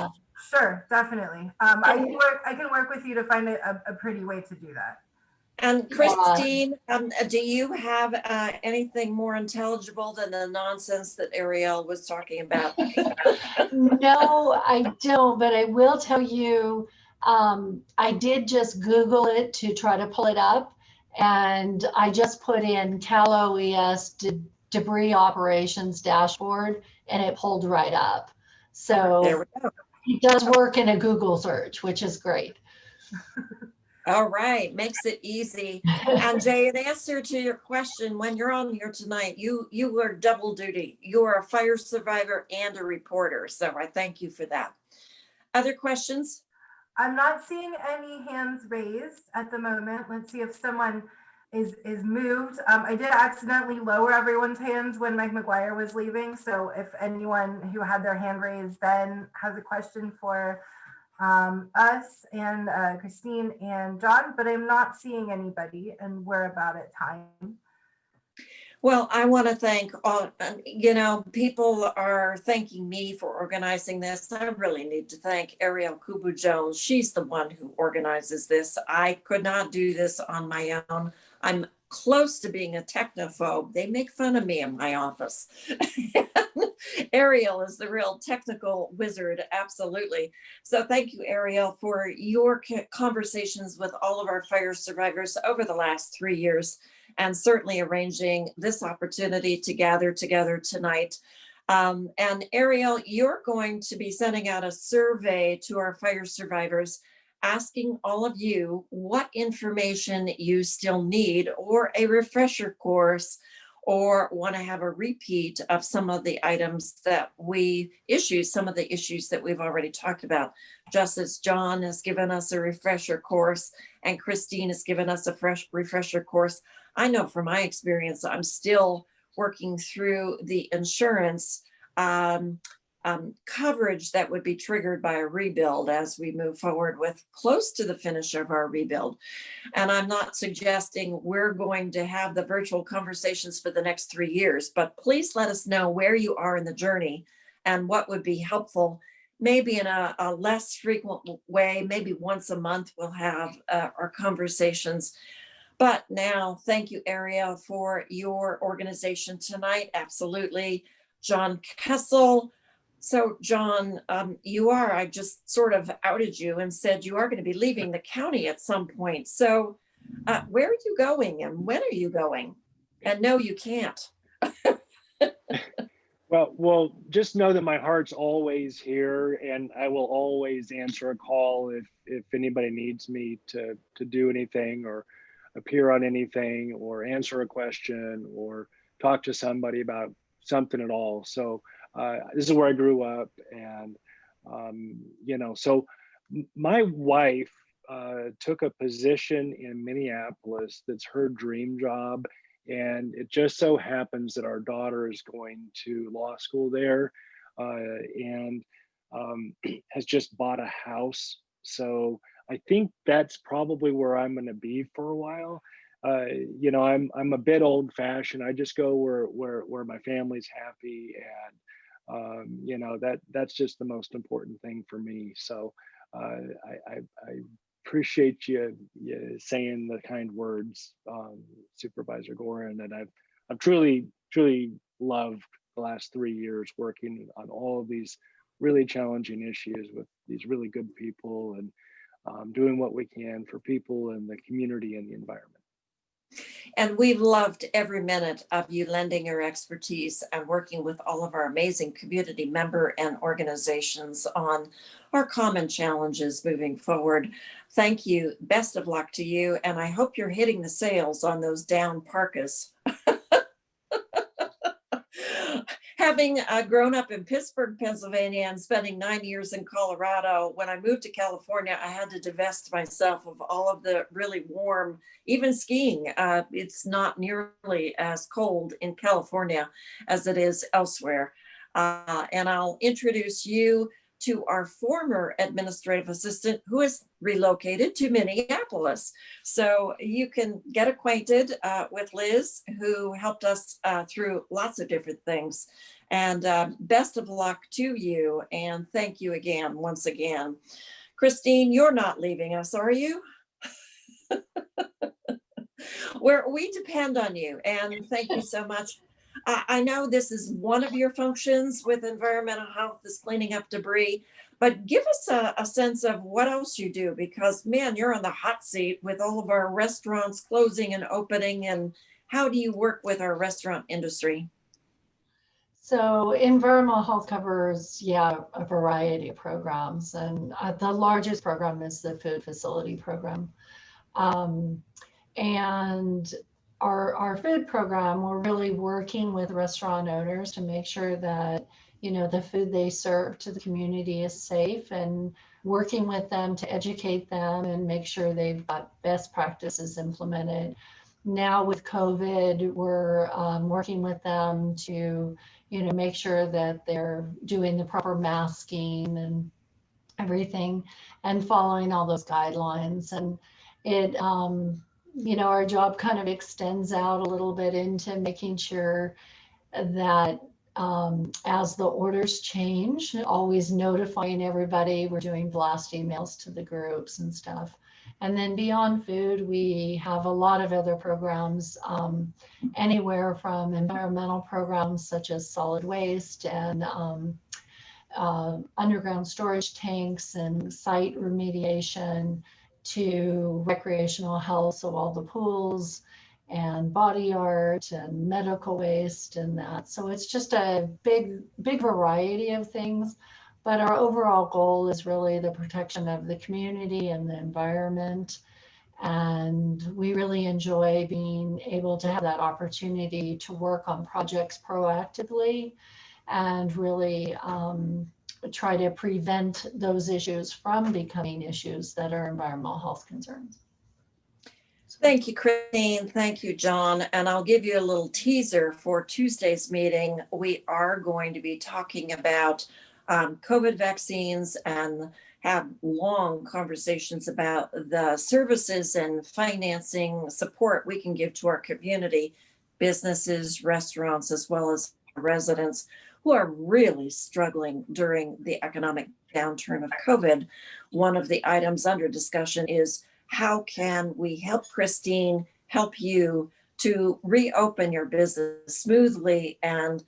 Sure, definitely. I can work with you to find a pretty way to do that. And Christine, do you have anything more intelligible than the nonsense that Arielle was talking about? No, I don't, but I will tell you, I did just Google it to try to pull it up, and I just put in Cal OES debris operations dashboard, and it pulled right up. So there we go. It does work in a Google search, which is great. All right, makes it easy. And Jay, in answer to your question, when you're on here tonight, you are double duty. You are a fire survivor and a reporter. So I thank you for that. Other questions? I'm not seeing any hands raised at the moment. Let's see if someone is moved. I did accidentally lower everyone's hands when Mike McGuire was leaving. So if anyone who had their hand raised then has a question for us and Christine and John, but I'm not seeing anybody, and we're about at time. Well, I want to thank all, people are thanking me for organizing this. I really need to thank Arielle Kubu Jones. She's the one who organizes this. I could not do this on my own. I'm close to being a technophobe. They make fun of me in my office. Arielle is the real technical wizard, absolutely. So thank you, Arielle, for your conversations with all of our fire survivors over the last 3 years, and certainly arranging this opportunity to gather together tonight. And Arielle, you're going to be sending out a survey to our fire survivors, asking all of you what information you still need, or a refresher course, or want to have a repeat of some of the items that some of the issues that we've already talked about. Just as John has given us a refresher course and Christine has given us a refresher course, I know from my experience, I'm still working through the insurance coverage that would be triggered by a rebuild as we move forward with close to the finish of our rebuild. And I'm not suggesting we're going to have the virtual conversations for the next 3 years, but please let us know where you are in the journey and what would be helpful. Maybe in a less frequent way, maybe once a month we'll have our conversations. But now, thank you, Arielle, for your organization tonight. Absolutely. John Kessel. So John, I just sort of outed you and said you are going to be leaving the county at some point. So where are you going and when are you going? And no, you can't. Well, just know that my heart's always here, and I will always answer a call if anybody needs me to do anything, or appear on anything, or answer a question, or talk to somebody about something at all. So this is where I grew up, and so my wife took a position in Minneapolis that's her dream job, and it just so happens that our daughter is going to law school there, and has just bought a house. So I think that's probably where I'm going to be for a while. I'm a bit old fashioned. I just go where my family's happy, and that's just the most important thing for me. So I appreciate you saying the kind words, Supervisor Gorin, and I've truly loved the last 3 years working on all of these really challenging issues with these really good people, and doing what we can for people and the community and the environment. And we've loved every minute of you lending your expertise and working with all of our amazing community member and organizations on our common challenges moving forward. Thank you. Best of luck to you. And I hope you're hitting the sales on those down parkas. Having grown up in Pittsburgh, Pennsylvania, and spending 9 years in Colorado, when I moved to California, I had to divest myself of all of the really warm, even skiing. It's not nearly as cold in California as it is elsewhere. And I'll introduce you to our former administrative assistant who is relocated to Minneapolis. So you can get acquainted with Liz, who helped us through lots of different things. And best of luck to you. And thank you again, once again. Christine, you're not leaving us, are you? We depend on you. And thank you so much. I know this is one of your functions with environmental health, is cleaning up debris, but give us a sense of what else you do, because man, you're on the hot seat with all of our restaurants closing and opening. And how do you work with our restaurant industry? So environmental health covers, a variety of programs. And the largest program is the food facility program. And our food program, we're really working with restaurant owners to make sure that, the food they serve to the community is safe, and working with them to educate them and make sure they've got best practices implemented. Now with COVID, we're working with them to, make sure that they're doing the proper masking and everything and following all those guidelines. And it, our job kind of extends out a little bit into making sure that as the orders change, always notifying everybody. We're doing blast emails to the groups and stuff. And then beyond food, we have a lot of other programs, anywhere from environmental programs such as solid waste and underground storage tanks and site remediation, to recreational health, so all the pools and body art and medical waste and that. So it's just a big variety of things. But our overall goal is really the protection of the community and the environment. And we really enjoy being able to have that opportunity to work on projects proactively and really try to prevent those issues from becoming issues that are environmental health concerns. Thank you, Christine. Thank you, John. And I'll give you a little teaser for Tuesday's meeting. We are going to be talking about COVID vaccines and have long conversations about the services and financing support we can give to our community, businesses, restaurants, as well as residents who are really struggling during the economic downturn of COVID. One of the items under discussion is how can we help Christine, help you to reopen your business smoothly and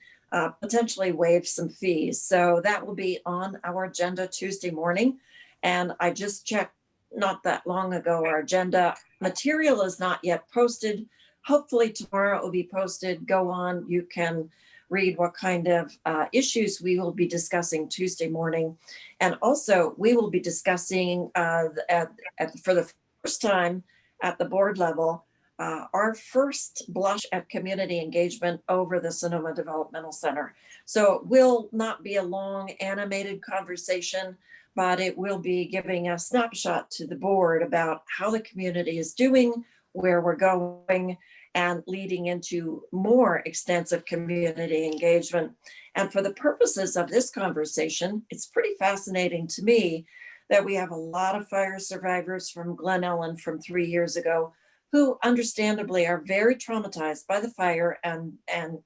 potentially waive some fees. So that will be on our agenda Tuesday morning. And I just checked not that long ago, our agenda material is not yet posted. Hopefully tomorrow it will be posted. Go on, you can read what kind of issues we will be discussing Tuesday morning. And also we will be discussing for the first time at the board level, our first blush at community engagement over the Sonoma Developmental Center. So it will not be a long animated conversation, but it will be giving a snapshot to the board about how the community is doing, where we're going, and leading into more extensive community engagement. And for the purposes of this conversation, it's pretty fascinating to me that we have a lot of fire survivors from Glen Ellen from 3 years ago who understandably are very traumatized by the fire and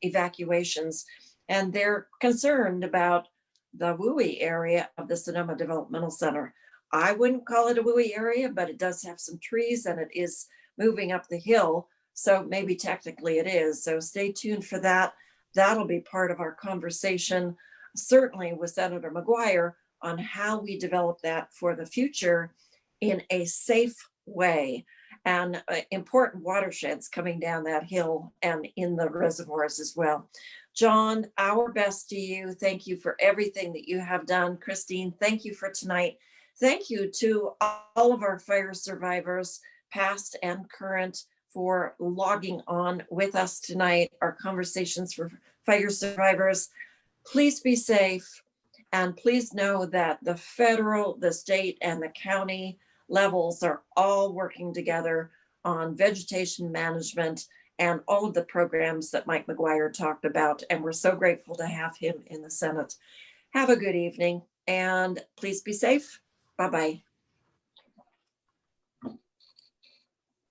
evacuations. And they're concerned about the WUI area of the Sonoma Developmental Center. I wouldn't call it a WUI area, but it does have some trees and it is moving up the hill. So maybe technically it is. So stay tuned for that. That'll be part of our conversation, certainly with Senator McGuire, on how we develop that for the future in a safe way, and important watersheds coming down that hill and in the reservoirs as well. John, our best to you. Thank you for everything that you have done. Christine, thank you for tonight. Thank you to all of our fire survivors, past and current, for logging on with us tonight, our conversations for fire survivors. Please be safe. And please know that the federal, the state, and the county levels are all working together on vegetation management and all of the programs that Mike McGuire talked about. And we're so grateful to have him in the Senate. Have a good evening and please be safe. Bye-bye.